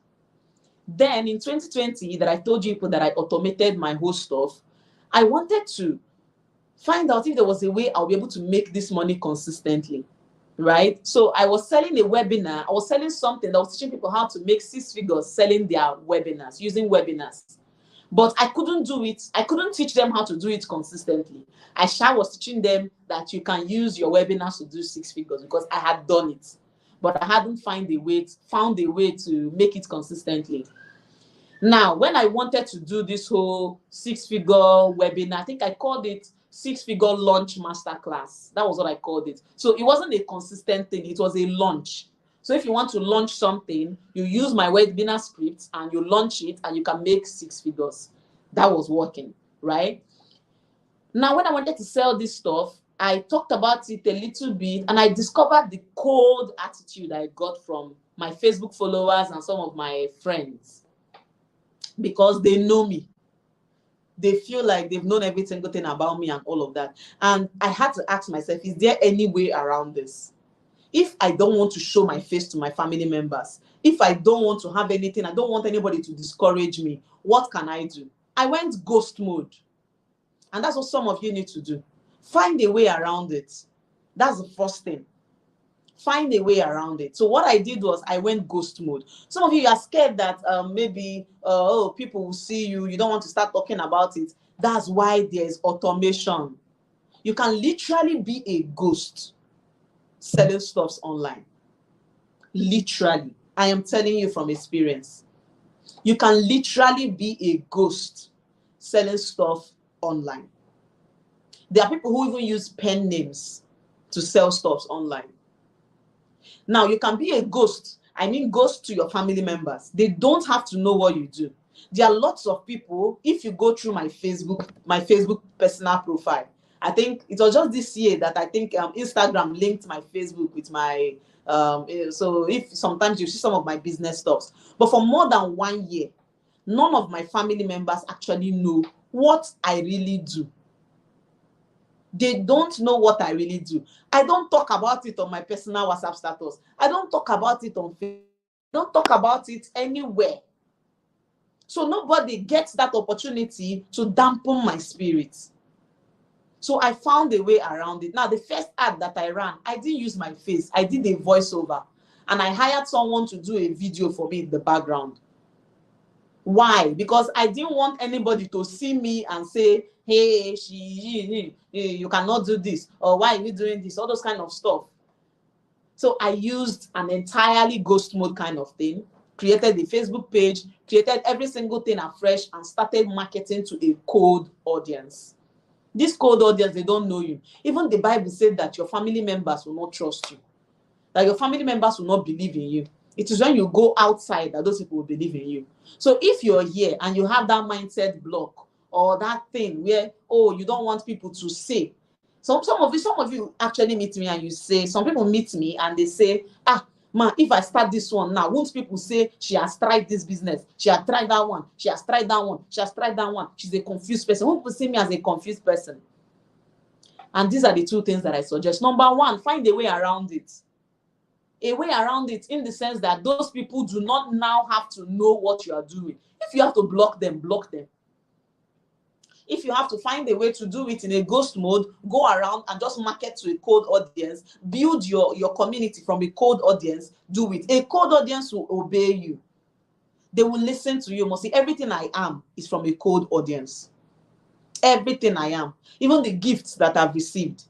Then in 2020, that I told you people that I automated my whole stuff, I wanted to find out if there was a way I'll be able to make this money consistently, right? So I was selling a webinar. I was selling something that was teaching people how to make six figures selling their webinars, using webinars. But I couldn't do it. I couldn't teach them how to do it consistently. I was teaching them that you can use your webinars to do six figures because I had done it, but I hadn't found a way to make it consistently. Now, when I wanted to do this whole six-figure webinar, I think I called it six-figure launch masterclass. That was what I called it. So it wasn't a consistent thing. It was a launch. So if you want to launch something, you use my webinar script and you launch it and you can make six figures. That was working, right? Now, when I wanted to sell this stuff, I talked about it a little bit and I discovered the cold attitude I got from my Facebook followers and some of my friends. Because they know me. They feel like they've known every single thing about me and all of that. And I had to ask myself, is there any way around this? If I don't want to show my face to my family members, if I don't want to have anything, I don't want anybody to discourage me, what can I do? I went ghost mode. And that's what some of you need to do. Find a way around it. That's the first thing. Find a way around it. So what I did was I went ghost mode. Some of you are scared that maybe people will see you. You don't want to start talking about it. That's why there's automation. You can literally be a ghost selling stuffs online. Literally. I am telling you from experience. You can literally be a ghost selling stuff online. There are people who even use pen names to sell stuffs online. Now, you can be a ghost. I mean, ghost to your family members. They don't have to know what you do. There are lots of people. If you go through my Facebook personal profile, I think it was just this year that I think Instagram linked my Facebook with my so if sometimes you see some of my business stuffs, but for more than 1 year, none of my family members actually know what I really do. They don't know what I really do. I don't talk about it on my personal WhatsApp status. I don't talk about it on Facebook. I don't talk about it anywhere. So nobody gets that opportunity to dampen my spirit. So I found a way around it. Now, the first ad that I ran, I didn't use my face. I did a voiceover. And I hired someone to do a video for me in the background. Why? Because I didn't want anybody to see me and say, hey, you cannot do this, or why are you doing this, all those kind of stuff. So I used an entirely ghost mode kind of thing, created a Facebook page, created every single thing afresh, and started marketing to a cold audience. This cold audience, they don't know you. Even the Bible said that your family members will not trust you, that your family members will not believe in you. It is when you go outside that those people will believe in you. So if you're here and you have that mindset block or that thing where, oh, you don't want people to say. Some of you actually meet me and you say, some people meet me and they say, man, if I start this one now, won't people say she has tried this business? She has tried that one. She has tried that one. She has tried that one. She's a confused person. Won't people see me as a confused person? And these are the two things that I suggest. Number one, find a way around it. A way around it in the sense that those people do not now have to know what you are doing. If you have to block them, block them. If you have to find a way to do it in a ghost mode, go around and just market to a cold audience, build your community from a cold audience, do it. A cold audience will obey you. They will listen to you. You must see, everything I am is from a cold audience. Everything I am, even the gifts that I've received,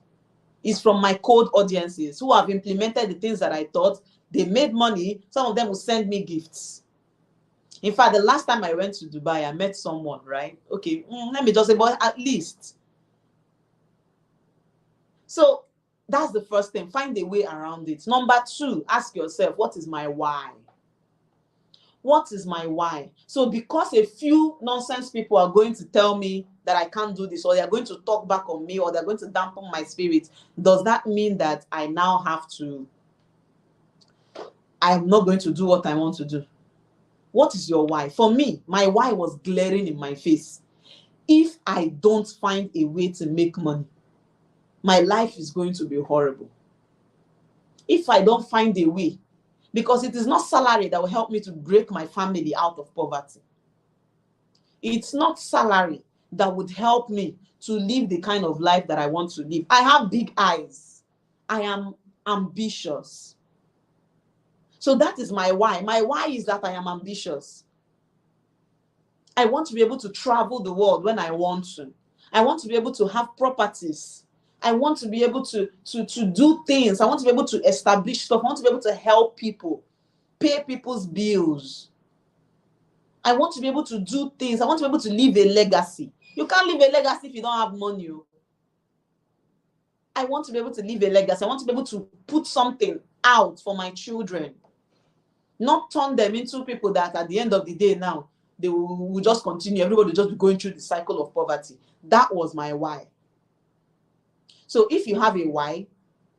is from my cold audiences who have implemented the things that I thought. They made money. Some of them will send me gifts. In fact, the last time I went to Dubai, I met someone, right? Okay, let me just say, but at least. So that's the first thing. Find a way around it. Number two, ask yourself, what is my why? What is my why? So because a few nonsense people are going to tell me that I can't do this, or they're going to talk back on me, or they're going to dampen my spirit, does that mean that I now I'm not going to do what I want to do? What is your why? For me, my why was glaring in my face. If I don't find a way to make money, my life is going to be horrible. If I don't find a way, because it is not salary that will help me to break my family out of poverty. It's not salary that would help me to live the kind of life that I want to live. I have big eyes. I am ambitious. So that is my why. My why is that I am ambitious. I want to be able to travel the world when I want to. I want to be able to have properties. I want to be able to do things. I want to be able to establish stuff. I want to be able to help people, pay people's bills. I want to be able to do things. I want to be able to leave a legacy. You can't leave a legacy if you don't have money. I want to be able to leave a legacy. I want to be able to put something out for my children. Not turn them into people that at the end of the day now, they will just continue. Everybody will just be going through the cycle of poverty. That was my why. So if you have a why,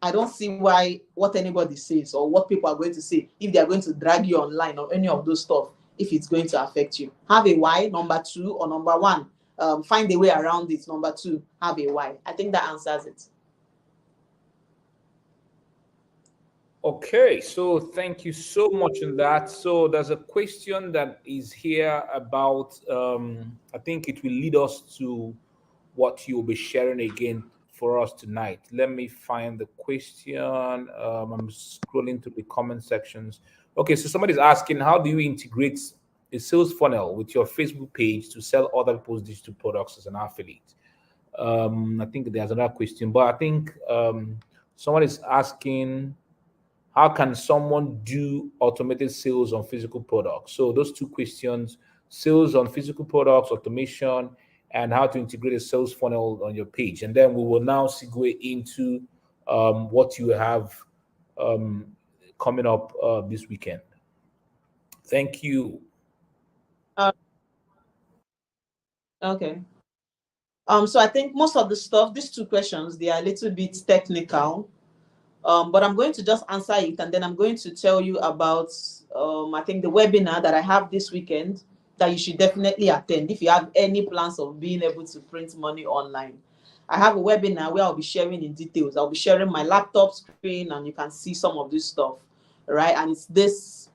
I don't see why what anybody says or what people are going to say, if they are going to drag you online or any of those stuff, if it's going to affect you. Have a why, number two, or number one, find a way around it. Number two, have a why. I think that answers it. Okay, so thank you so much on that. So there's a question that is here about, I think it will lead us to what you'll be sharing again for us tonight. Let me find the question. I'm scrolling through the comment sections. Okay, so somebody's asking, how do you integrate a sales funnel with your Facebook page to sell other people's digital products as an affiliate? I think there's another question, but I think someone is asking, how can someone do automated sales on physical products? So those two questions, sales on physical products, automation, and how to integrate a sales funnel on your page. And then we will now segue into what you have coming up this weekend. Thank you. Okay. So I think most of the stuff, these two questions, they are a little bit technical. But I'm going to just answer it, and then I'm going to tell you about I think the webinar that I have this weekend that you should definitely attend if you have any plans of being able to print money online. I have a webinar where I'll be sharing in details. I'll be sharing my laptop screen, and you can see some of this stuff, right? And it's this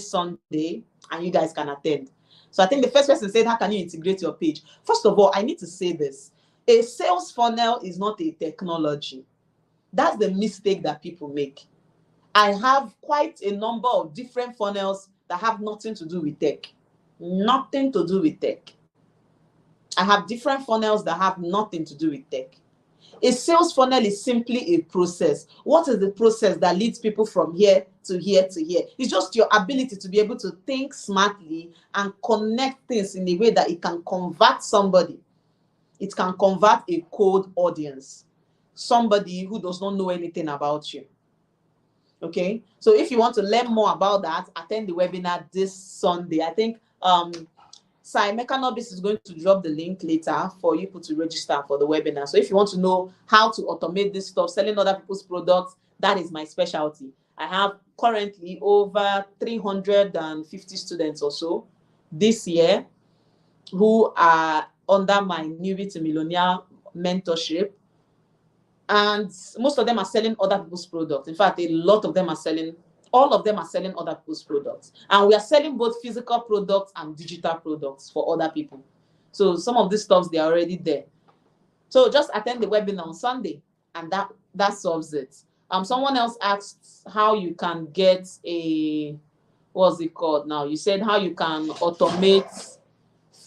Sunday, and you guys can attend. So I think the first person said, how can you integrate your page? First of all, I need to say this. A sales funnel is not a technology. That's the mistake that people make. I have quite a number of different funnels that have nothing to do with tech. Nothing to do with tech. I have different funnels that have nothing to do with tech. A sales funnel is simply a process. What is the process that leads people from here to here to here? It's just your ability to be able to think smartly and connect things in a way that it can convert somebody. It can convert a cold audience, somebody who does not know anything about you. Okay, so if you want to learn more about that, attend the webinar this Sunday. I think Emeka Nobis is going to drop the link later for you to register for the webinar. So if you want to know how to automate this stuff, selling other people's products, that is my specialty. I have currently over 350 students or so this year who are under my newbie to millionaire mentorship. And most of them are selling other people's products. In fact, a lot of them are selling, all of them are selling other people's products. And we are selling both physical products and digital products for other people. So some of these stuffs, they are already there. So just attend the webinar on Sunday, and that solves it. Someone else asked how you can get a, what's it called now? You said how you can automate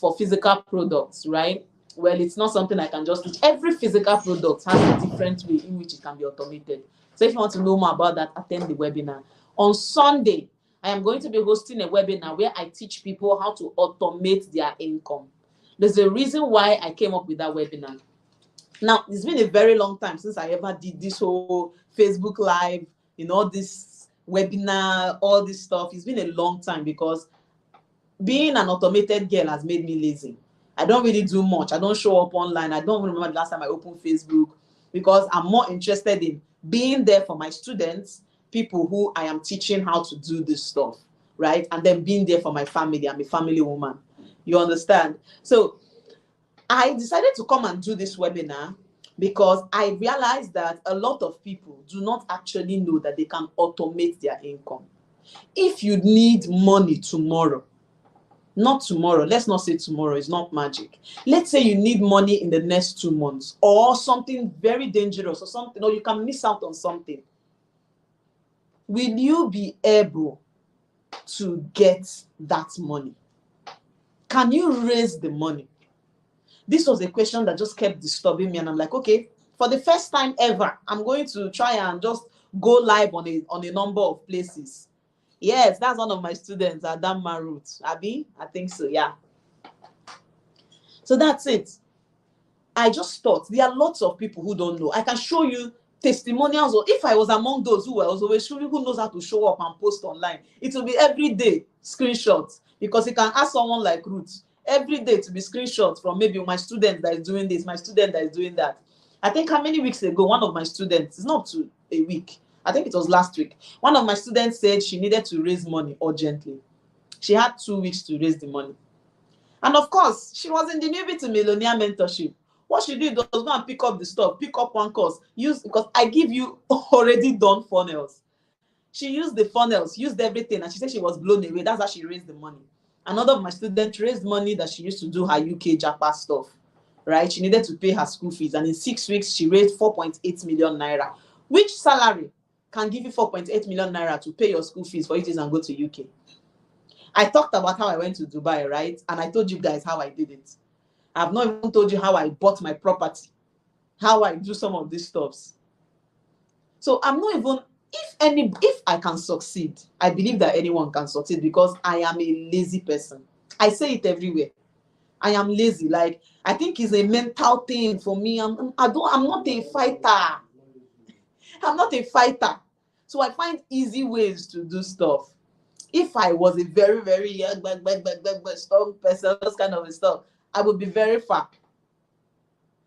for physical products, right? Well, it's not something I can just do. Every physical product has a different way in which it can be automated. So if you want to know more about that, attend the webinar. On Sunday, I am going to be hosting a webinar where I teach people how to automate their income. There's a reason why I came up with that webinar. Now, it's been a very long time since I ever did this whole Facebook Live, this webinar, all this stuff. It's been a long time because being an automated girl has made me lazy. I don't really do much. I don't show up online. I don't remember the last time I opened Facebook because I'm more interested in being there for my students, people who I am teaching how to do this stuff, right? And then being there for my family. I'm a family woman. You understand? So I decided to come and do this webinar because I realized that a lot of people do not actually know that they can automate their income. If you need money tomorrow, not tomorrow, let's not say tomorrow, it's not magic. Let's say you need money in the next 2 months or something very dangerous or something, or you can miss out on something. Will you be able to get that money? Can you raise the money? This was a question that just kept disturbing me, and I'm like, okay, for the first time ever, I'm going to try and just go live on a number of places. Yes, that's one of my students, Adam Marut. Abi? I think so, yeah. So that's it. I just thought there are lots of people who don't know. I can show you testimonials, or if I was among those who were always showing who knows how to show up and post online, it will be every day screenshots, because you can ask someone like Ruth every day to be screenshots from maybe my student that is doing this, my student that is doing that. I think how many weeks ago, one of my students, it's not to a week, I think it was last week, one of my students said she needed to raise money urgently. She had 2 weeks to raise the money. And of course, she was in the newbie to millionaire mentorship. What she did was go and pick up the stuff, pick up one course, because I give you already done funnels. She used the funnels, used everything, and she said she was blown away. That's how she raised the money. Another of my students raised money that she used to do her UK Japa stuff, right? She needed to pay her school fees, and in 6 weeks, she raised 4.8 million naira. Which salary can give you 4.8 million naira to pay your school fees for it and go to UK? I talked about how I went to Dubai, right? And I told you guys how I did it. I've not even told you how I bought my property, how I do some of these stuffs. So I'm not even, if I can succeed, I believe that anyone can succeed because I am a lazy person. I say it everywhere. I am lazy. Like, I think it's a mental thing for me. I'm not a fighter. I'm not a fighter. So I find easy ways to do stuff. If I was a very, very young, strong person, those kind of stuff, I would be very far.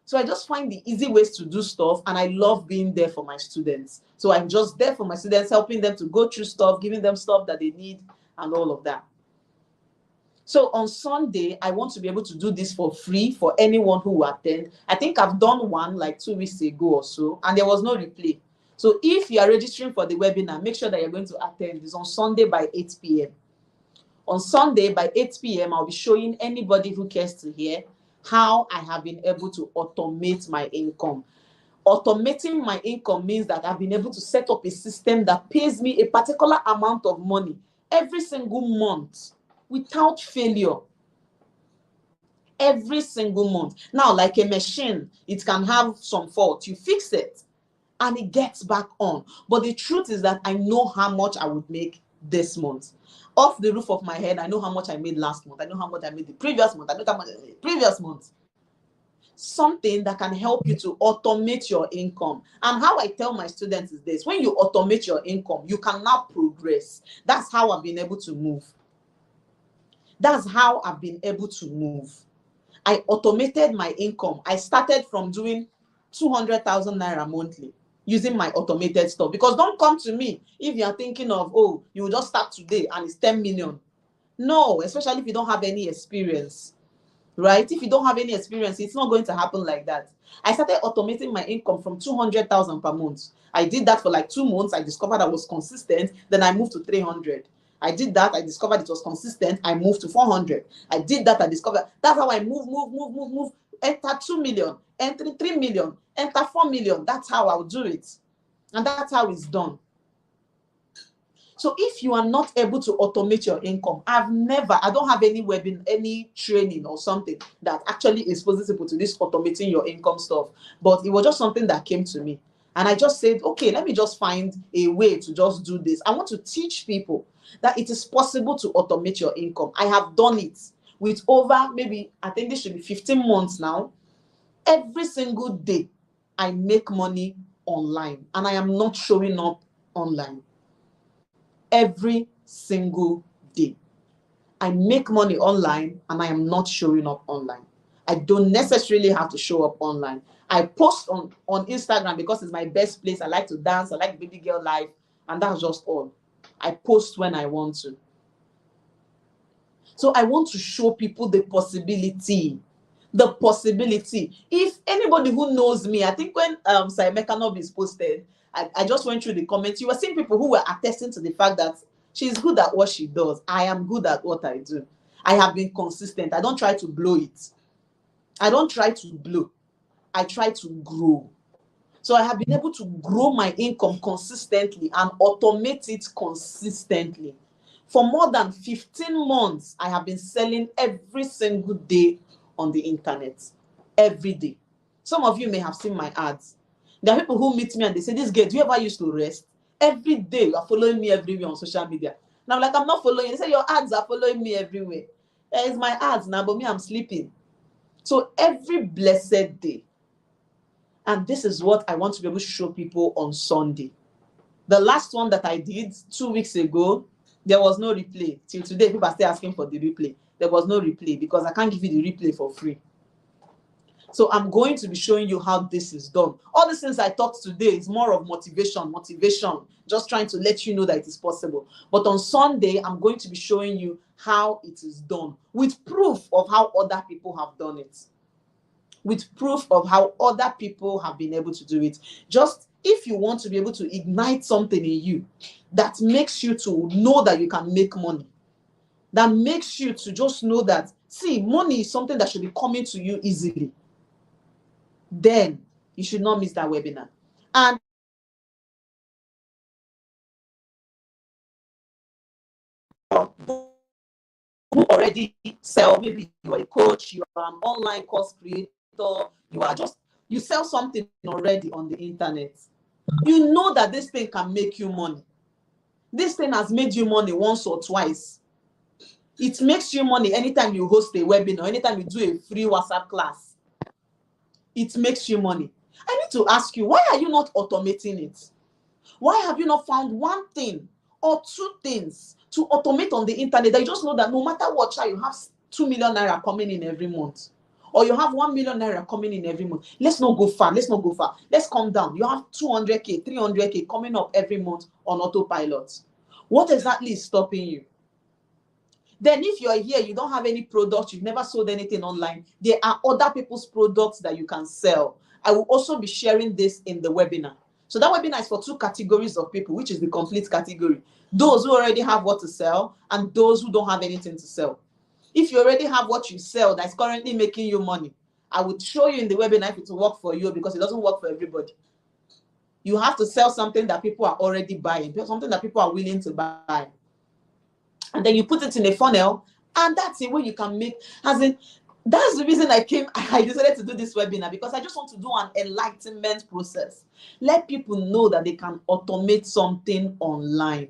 So I just find the easy ways to do stuff, and I love being there for my students. So I'm just there for my students, helping them to go through stuff, giving them stuff that they need, and all of that. So on Sunday, I want to be able to do this for free for anyone who will attend. I think I've done one like 2 weeks ago or so, and there was no replay. So if you are registering for the webinar, make sure that you're going to attend. It's on Sunday by 8 p.m. On Sunday by 8 p.m., I'll be showing anybody who cares to hear how I have been able to automate my income. Automating my income means that I've been able to set up a system that pays me a particular amount of money every single month without failure. Every single month. Now, like a machine, it can have some fault. You fix it and it gets back on. But the truth is that I know how much I would make this month. Off the roof of my head, I know how much I made last month. I know how much I made the previous month. I know how much I made the previous month. Something that can help you to automate your income. And how I tell my students is this: when you automate your income, you can now progress. That's how I've been able to move. That's how I've been able to move. I automated my income. I started from doing 200,000 naira monthly using my automated stuff. Because don't come to me if you are thinking of, oh, you will just start today and it's 10 million. No, especially if you don't have any experience, right? If you don't have any experience, it's not going to happen like that. I started automating my income from 200,000 per month. I did that for like 2 months. I discovered I was consistent. Then I moved to 300. I did that. I discovered it was consistent. I moved to 400. I did that. I discovered. That's how I move. Enter 2 million, enter 3 million, enter 4 million. That's how I'll do it. And that's how it's done. So if you are not able to automate your income, I don't have any webinar, any training or something that actually exposes people to this automating your income stuff. But it was just something that came to me. And I just said, okay, let me just find a way to just do this. I want to teach people that it is possible to automate your income. I have done it with over, maybe, I think this should be 15 months now. Every single day, I make money online, and I am not showing up online. Every single day, I make money online, and I am not showing up online. I don't necessarily have to show up online. I post on Instagram because it's my best place. I like to dance. I like baby girl life, and that's just all. I post when I want to. So I want to show people the possibility. The possibility. If anybody who knows me, I think when Saimeka Nobis posted, I just went through the comments. You were seeing people who were attesting to the fact that she's good at what she does. I am good at what I do. I have been consistent. I don't try to blow it. I don't try to blow. I try to grow. So I have been able to grow my income consistently and automate it consistently. For more than 15 months, I have been selling every single day on the internet. Every day. Some of you may have seen my ads. There are people who meet me and they say, this girl, do you ever used to rest? Every day, you are following me everywhere on social media. And I'm like, I'm not following you. They say, your ads are following me everywhere. It's my ads now, but me, I'm sleeping. So every blessed day. And this is what I want to be able to show people on Sunday. The last one that I did 2 weeks ago, there was no replay. Till today, people are still asking for the replay. There was no replay because I can't give you the replay for free. So I'm going to be showing you how this is done. All the things I talked today is more of motivation, just trying to let you know that it is possible. But on Sunday, I'm going to be showing you how it is done with proof of how other people have done it. With proof of how other people have been able to do it. Just if you want to be able to ignite something in you that makes you to know that you can make money, that makes you to just know that, see, money is something that should be coming to you easily, then you should not miss that webinar. And who already sell, maybe you are a coach, you are an online course creator, you sell something already on the internet. You know that this thing can make you money. This thing has made you money once or twice. It makes you money anytime you host a webinar, anytime you do a free WhatsApp class. It makes you money. I need to ask you, why are you not automating it? Why have you not found one thing or two things to automate on the internet that you just know that no matter what, you have 2 million naira coming in every month, or you have 1 million naira coming in every month? Let's not go far. Let's not go far. Let's calm down. You have 200K, 300K coming up every month on autopilot. What exactly is stopping you? Then if you're here, you don't have any products, you've never sold anything online, there are other people's products that you can sell. I will also be sharing this in the webinar. So that webinar is for two categories of people, which is the complete category. Those who already have what to sell and those who don't have anything to sell. If you already have what you sell that's currently making you money, I would show you in the webinar if it will work for you, because it doesn't work for everybody. You have to sell something that people are already buying, something that people are willing to buy. And then you put it in a funnel, and that's the way you can make, as in, that's the reason I decided to do this webinar, because I just want to do an enlightenment process. Let people know that they can automate something online.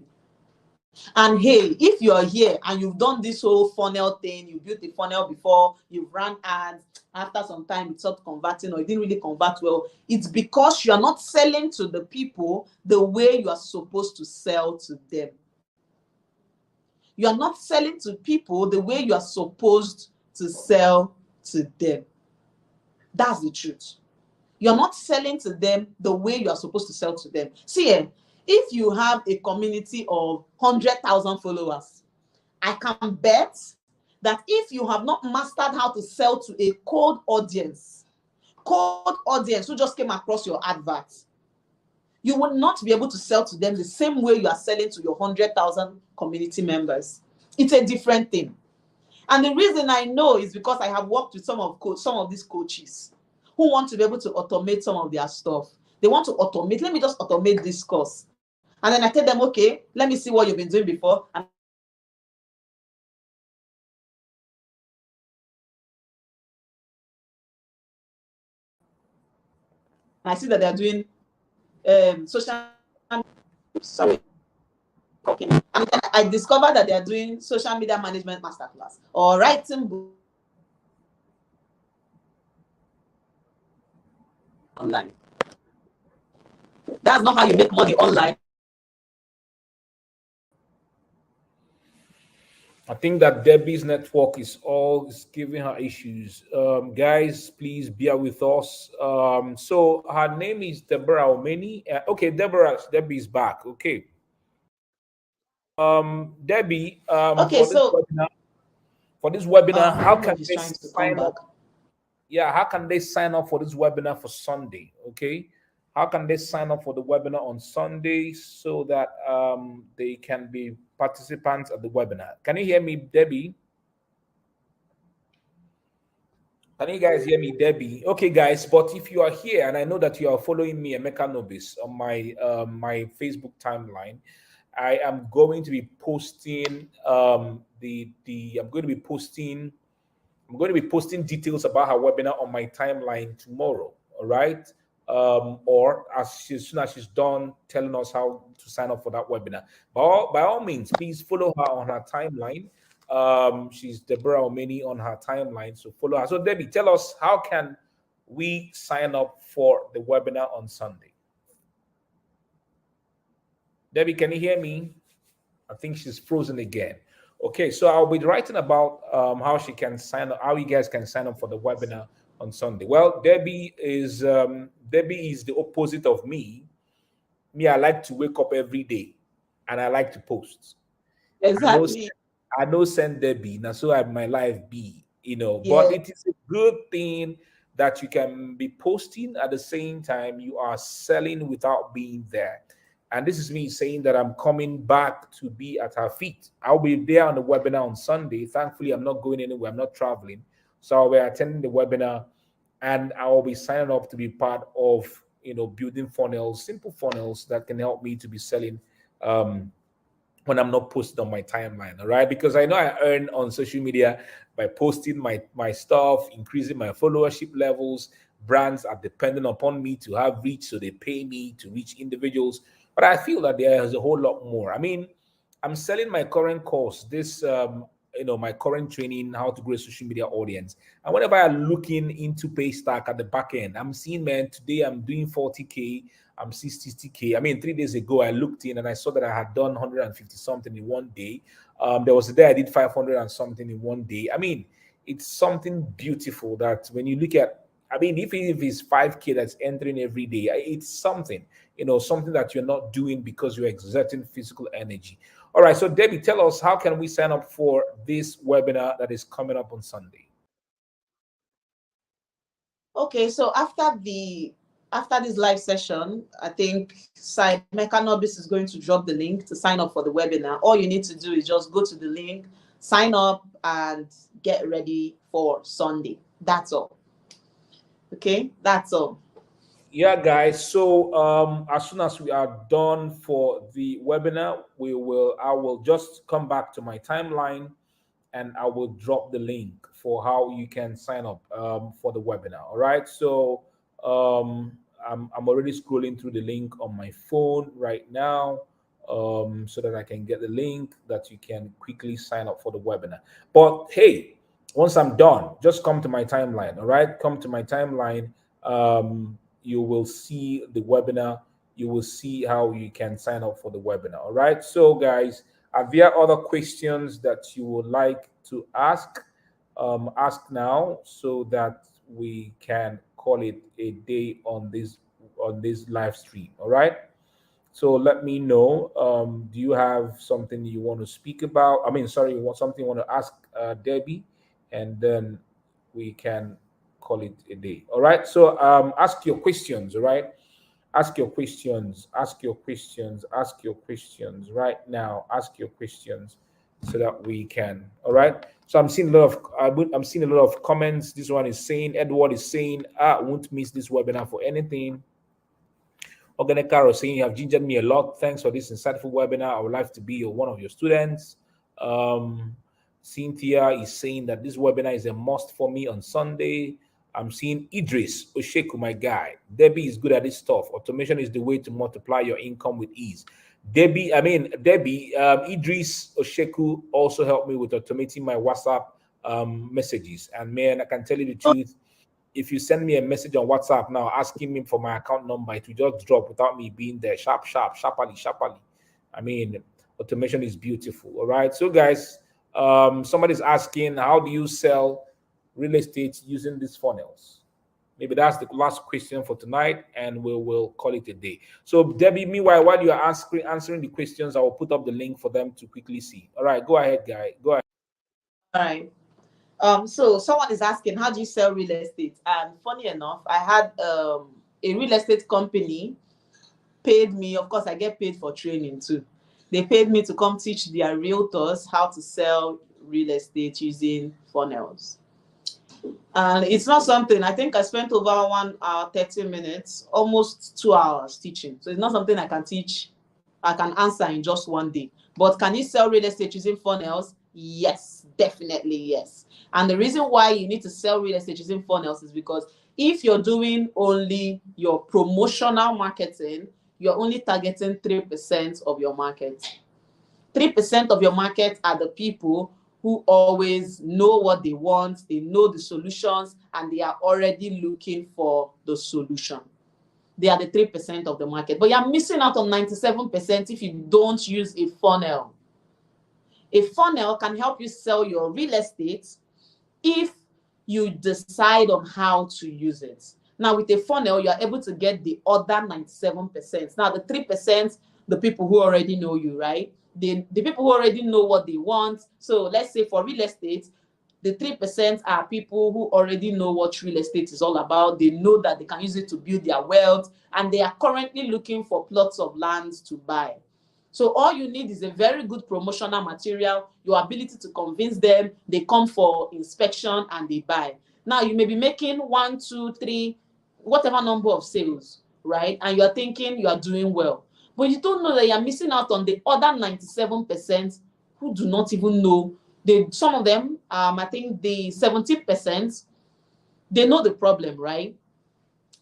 And hey, if you're here and you've done this whole funnel thing, you built the funnel before, you've ran ads, after some time it stopped converting or it didn't really convert well, it's because you are not selling to the people the way you are supposed to sell to them. You are not selling to people the way you are supposed to sell to them. That's the truth. You're not selling to them the way you are supposed to sell to them. See, if you have a community of 100,000 followers, I can bet that if you have not mastered how to sell to a cold audience who just came across your advert, you will not be able to sell to them the same way you are selling to your 100,000 community members. It's a different thing. And the reason I know is because I have worked with some of these coaches who want to be able to automate some of their stuff. They want to automate. Let me just automate this course. And then I tell them, okay, let me see what you've been doing before. And I see that they're doing social media. Sorry. Okay. And then I discovered that they're doing social media management masterclass or writing book online. That's not how you make money online. I think that Debbie's network is giving her issues. Guys, please bear with us. So her name is Deborah Omeni. Okay, Debbie's back. Okay. Debbie, Okay, so for this webinar, I how don't know can if he's they trying to come sign up? back. Yeah, how can they sign up for this webinar for Sunday? Okay, how can they sign up for the webinar on Sunday so that they can be participants at the webinar? Can you hear me, Debbie? Can you guys hear me, Debbie? Okay, guys, but if you are here, and I know that you are following me, Emeka Nobis, on my Facebook timeline, I am going to be posting I'm going to be posting details about her webinar on my timeline tomorrow. All right. Or as soon as she's done telling us how to sign up for that webinar. By all means, please follow her on her timeline. She's Deborah Omeni on her timeline. So follow her. So Debbie, tell us, how can we sign up for the webinar on Sunday? Debbie, can you hear me? I think she's frozen again. Okay, so I'll be writing about how she can sign up, how you guys can sign up for the webinar on Sunday. Well, Debbie is the opposite of me. Me, I like to wake up every day, and I like to post. Exactly. I know send Debbie, now so I my life be, Yeah. but it is a good thing that you can be posting at the same time you are selling without being there. And this is me saying that I'm coming back to be at her feet. I'll be there on the webinar on Sunday. Thankfully, I'm not going anywhere. I'm not traveling. So I'll be attending the webinar, and I will be signing up to be part of, building funnels, simple funnels that can help me to be selling when I'm not posting on my timeline. All right. Because I know I earn on social media by posting my stuff, increasing my followership levels. Brands are dependent upon me to have reach, so they pay me to reach individuals. But I feel that there is a whole lot more. I mean, I'm selling my current course, this my current training, how to grow a social media audience. And whenever I'm looking into Paystack at the back end, I'm seeing, man, today I'm doing 40K, I'm 60K. I mean, 3 days ago, I looked in and I saw that I had done 150 something in one day. There was a day I did 500 and something in one day. I mean, it's something beautiful that when you look at, I mean, if it's 5K that's entering every day, it's something, something that you're not doing because you're exerting physical energy. All right. So, Debbie, tell us, how can we sign up for this webinar that is coming up on Sunday? Okay. So after this live session, I think Mecca Nobis is going to drop the link to sign up for the webinar. All you need to do is just go to the link, sign up, and get ready for Sunday. That's all. Okay, that's all. Yeah, guys. So as soon as we are done for the webinar, I will just come back to my timeline and I will drop the link for how you can sign up for the webinar. All right. So I'm already scrolling through the link on my phone right now, so that I can get the link that you can quickly sign up for the webinar. But hey, once I'm done, just come to my timeline. All right. Come to my timeline. You will see the webinar. You will see how you can sign up for the webinar. All right. So guys, are there other questions that you would like to ask? Ask now so that we can call it a day on this live stream. All right. So let me know. Do you have something you want to speak about? I mean, sorry, something you want to ask Debbie, and then we can call it a day. All right. So ask your questions. All right. Ask your questions. Ask your questions. Ask your questions right now. Ask your questions so that we can. All right. So I'm seeing a lot of comments. This one is saying, Edward is saying, I won't miss this webinar for anything. Organic Caro saying, you have gingered me a lot. Thanks for this insightful webinar. I would like to be one of your students. Cynthia is saying that this webinar is a must for me on Sunday. I'm seeing Idris Osheku, my guy. Debbie is good at this stuff. Automation is the way to multiply your income with ease. Debbie, Idris Osheku also helped me with automating my WhatsApp messages. And man, I can tell you the truth. If you send me a message on WhatsApp now asking me for my account number, it will just drop without me being there. Sharply. I mean, automation is beautiful. All right. So, guys, somebody's asking, how do you sell real estate using these funnels? Maybe that's the last question for tonight, and we will call it a day. So, Debbie, meanwhile, while you are answering the questions, I will put up the link for them to quickly see. All right. Go ahead, guy. Go ahead. All right. So someone is asking, how do you sell real estate? And funny enough, I had a real estate company paid me. Of course, I get paid for training too. They paid me to come teach their realtors how to sell real estate using funnels. And it's not something, I think I spent over 1 hour, 30 minutes, almost 2 hours teaching. So it's not something I can teach, I can answer in just one day. But can you sell real estate using funnels? Yes, definitely yes. And the reason why you need to sell real estate using funnels is because if you're doing only your promotional marketing, you're only targeting 3% of your market. 3% of your market are the people who always know what they want, they know the solutions, and they are already looking for the solution. They are the 3% of the market. But you're missing out on 97% if you don't use a funnel. A funnel can help you sell your real estate if you decide on how to use it. Now, with a funnel, you're able to get the other 97%. Now, the 3%, the people who already know you, right? The people who already know what they want. So let's say for real estate, the 3% are people who already know what real estate is all about. They know that they can use it to build their wealth, and they are currently looking for plots of land to buy. So all you need is a very good promotional material, your ability to convince them, they come for inspection and they buy. Now you may be making 1, 2, 3, whatever number of sales, right? And you're thinking you are doing well. But you don't know that you're missing out on the other 97% who do not even know. Some of them, I think the 70%, they know the problem, right?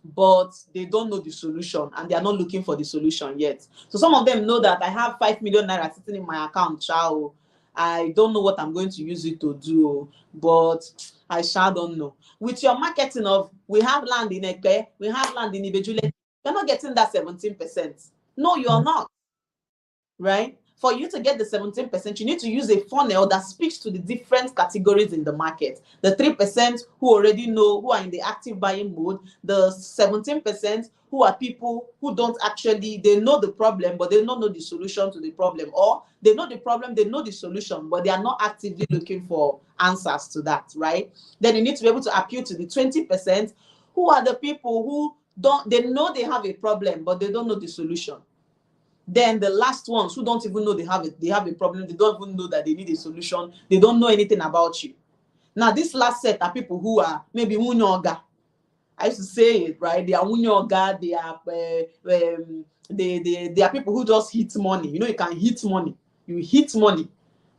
But they don't know the solution and they are not looking for the solution yet. So some of them know that I have 5 million naira sitting in my account, child, I don't know what I'm going to use it to do, but I shall don't know. With your marketing of we have land in Eke, we have land in Ibejule, you're not getting that 17%. No, you're not. Right? For you to get the 17%, you need to use a funnel that speaks to the different categories in the market. The 3% who already know, who are in the active buying mode, the 17% who are people who don't actually, they know the problem, but they don't know the solution to the problem. Or they know the problem, they know the solution, but they are not actively looking for answers to that, right? Then you need to be able to appeal to the 20% who are the people who don't, they know they have a problem, but they don't know the solution. Then the last ones who don't even know they have a problem, they don't even know that they need a solution, they don't know anything about you. Now, this last set are people who are maybe Wunyoga. I used to say it, right? They are Wunyoga, they are they are people who just hit money. You know, you can hit money. You hit money.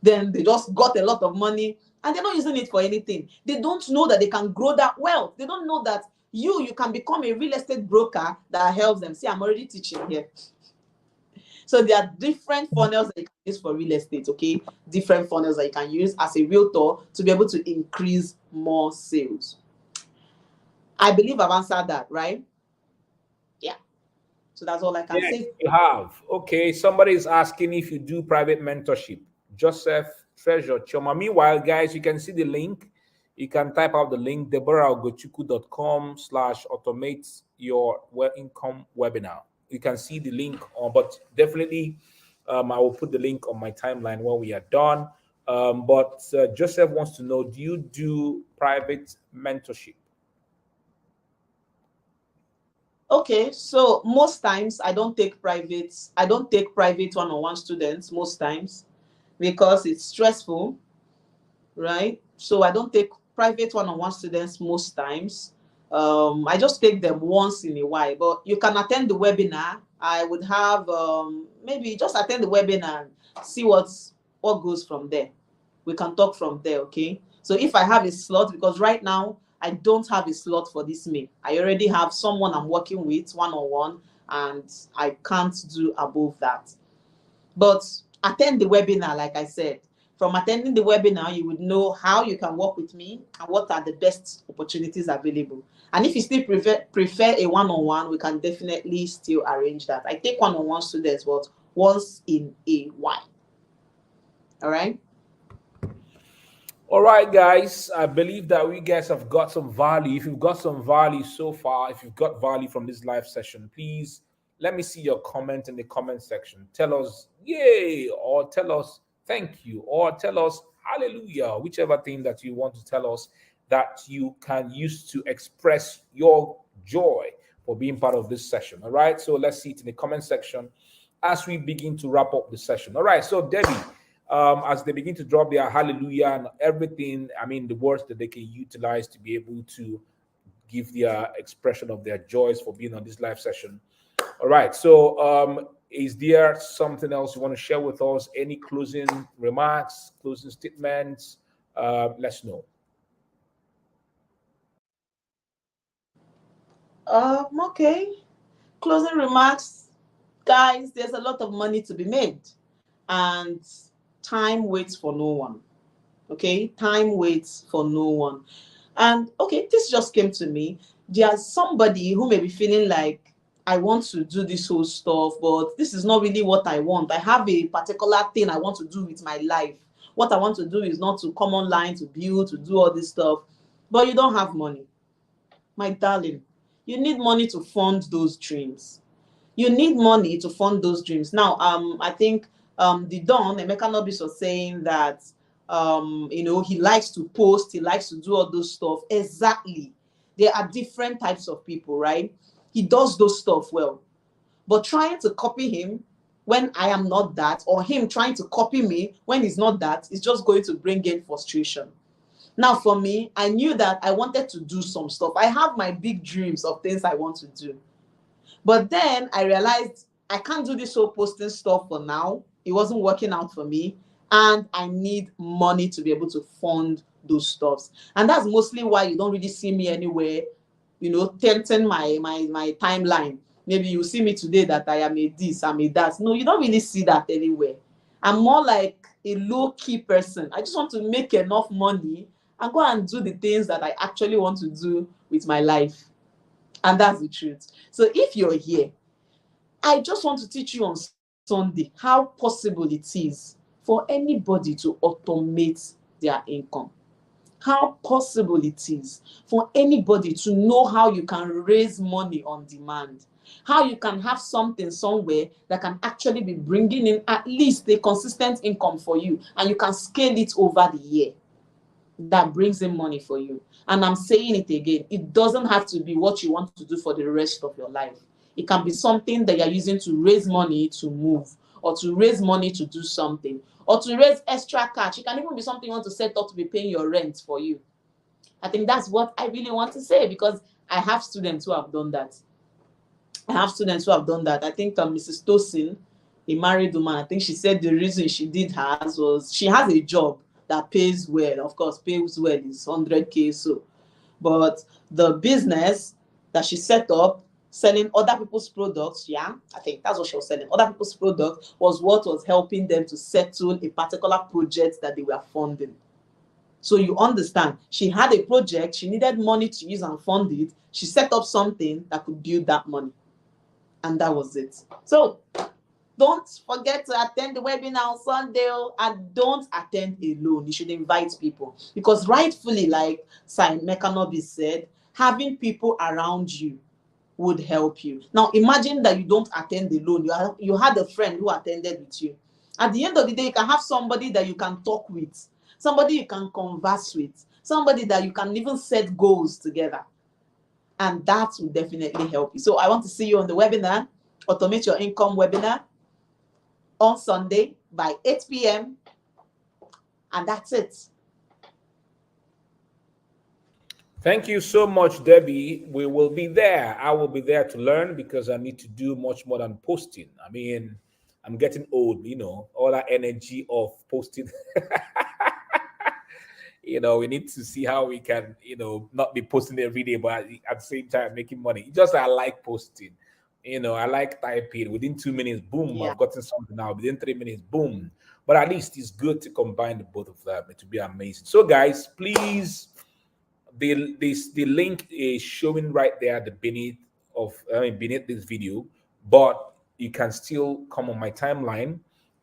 Then they just got a lot of money and they're not using it for anything. They don't know that they can grow that wealth. They don't know that you can become a real estate broker that helps them. See, I'm already teaching here. So there are different funnels that you can use for real estate, okay? Different funnels that you can use as a realtor to be able to increase more sales. I believe I've answered that, right? Yeah. So that's all I can say. You have. Okay, somebody is asking if you do private mentorship. Joseph Treasure Choma. Meanwhile, guys, you can see the link. You can type out the link, deborah.ugochukwu.com/automate your income webinar. You can see the link on, but definitely I will put the link on my timeline when we are done. But Joseph wants to know, do you do private mentorship? Okay, so most times I don't take private one-on-one students most times because it's stressful, right? So I don't take private one-on-one students most times. I just take them once in a while, but you can attend the webinar. I would have maybe just attend the webinar and see what goes from there. We can talk from there, okay? So if I have a slot, because right now I don't have a slot for this May. I already have someone I'm working with one-on-one and I can't do above that. But attend the webinar, like I said. From attending the webinar, you would know how you can work with me and what are the best opportunities available. And if you still prefer a one-on-one, we can definitely still arrange that. I take one-on-one students, but once in a while. All right? All right, guys. I believe that we guys have got some value. If you've got some value so far, if you've got value from this live session, please let me see your comment in the comment section. Tell us yay, or tell us thank you, or tell us hallelujah, whichever thing that you want to tell us that you can use to express your joy for being part of this session. All right. So let's see it in the comment section as we begin to wrap up the session. All right. So Debbie, as they begin to drop their hallelujah and everything, I mean, the words that they can utilize to be able to give their expression of their joys for being on this live session. All right. So is there something else you want to share with us? Any closing remarks, closing statements? Let's know. Okay. Closing remarks. Guys, there's a lot of money to be made. And time waits for no one. Okay? Time waits for no one. And okay, this just came to me. There's somebody who may be feeling like, I want to do this whole stuff, but this is not really what I want. I have a particular thing I want to do with my life. What I want to do is not to come online, to build, to do all this stuff, but you don't have money. My darling, you need money to fund those dreams. You need money to fund those dreams. Now, I think the Don, Emeka Nobis, was saying that he likes to post, he likes to do all those stuff. Exactly. There are different types of people, right? He does those stuff well. But trying to copy him when I am not that, or him trying to copy me when he's not that, is just going to bring in frustration. Now, for me, I knew that I wanted to do some stuff. I have my big dreams of things I want to do. But then I realized I can't do this whole posting stuff for now. It wasn't working out for me. And I need money to be able to fund those stuffs. And that's mostly why you don't really see me anywhere, tempting my timeline. Maybe you see me today that I am a this, I'm a that. No, you don't really see that anywhere. I'm more like a low-key person. I just want to make enough money and go and do the things that I actually want to do with my life. And that's the truth. So if you're here, I just want to teach you on Sunday how possible it is for anybody to automate their income. How possible it is for anybody to know how you can raise money on demand, how you can have something somewhere that can actually be bringing in at least a consistent income for you, and you can scale it over the year. That brings in money for you. And I'm saying it again, it doesn't have to be what you want to do for the rest of your life. It can be something that you're using to raise money to move, or to raise money to do something, or to raise extra cash. It can even be something you want to set up to be paying your rent for you. I think that's what I really want to say, because I have students who have done that. I think Mrs. Tosin, a married woman, I think she said the reason she did hers was she has a job that pays well. Of course, pays well is 100K. So, but the business that she set up, selling other people's products, yeah, I think that's what she was selling. Other people's products was what was helping them to settle a particular project that they were funding. So you understand, she had a project, she needed money to use and fund it. She set up something that could build that money. And that was it. So don't forget to attend the webinar on Sunday, and don't attend alone. You should invite people, because rightfully, like Sai Mekanobi said, having people around you would help you. Now imagine that you don't attend alone. You had a friend who attended with you. At the end of the day, you can have somebody that you can talk with, somebody you can converse with, somebody that you can even set goals together. And that will definitely help you. So I want to see you on the webinar, Automate Your Income webinar, on Sunday by 8 p.m. And that's it. Thank you so much, Debbie. We will be there. I will be there to learn, because I need to do much more than posting. I mean, I'm getting old, all that energy of posting. We need to see how we can, not be posting every day, but at the same time making money. Just I like posting. I like typing. Within 2 minutes, boom, Yeah. I've gotten something out. Within 3 minutes, boom. But at least it's good to combine the both of them. It will be amazing. So, guys, please, the link is showing right there beneath this video, but you can still come on my timeline,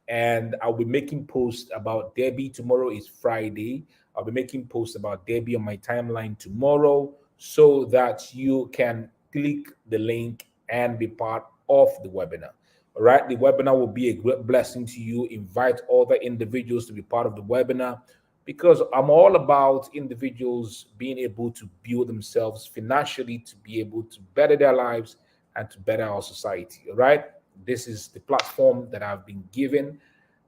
and I'll be making posts about Debbie. Tomorrow is Friday. I'll be making posts about Debbie on my timeline tomorrow, so that you can click the link and be part of the webinar. All right, the webinar will be a great blessing to you. Invite other individuals to be part of the webinar, because I'm all about individuals being able to build themselves financially, to be able to better their lives and to better our society. All right, this is the platform that I've been given,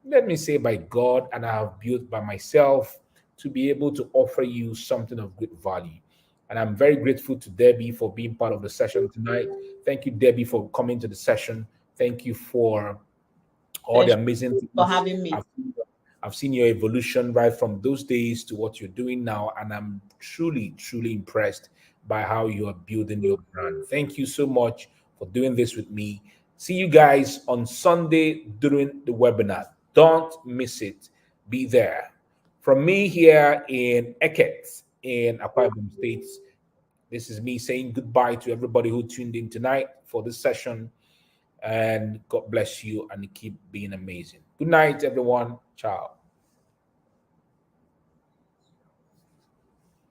let me say, by God, and I have built by myself, to be able to offer you something of great value. And I'm very grateful to Debbie for being part of the session tonight. Thank you, Debbie, for coming to the session. Thank you for all the amazing things for having me. I've seen your evolution right from those days to what you're doing now, and I'm truly, truly impressed by how you are building your brand. Thank you so much for doing this with me. See you guys on Sunday during the webinar. Don't miss it. Be there. From me here in Eket in Akwa Ibom State, this is me saying goodbye to everybody who tuned in tonight for this session. And God bless you, and keep being amazing. Good night, everyone. Ciao.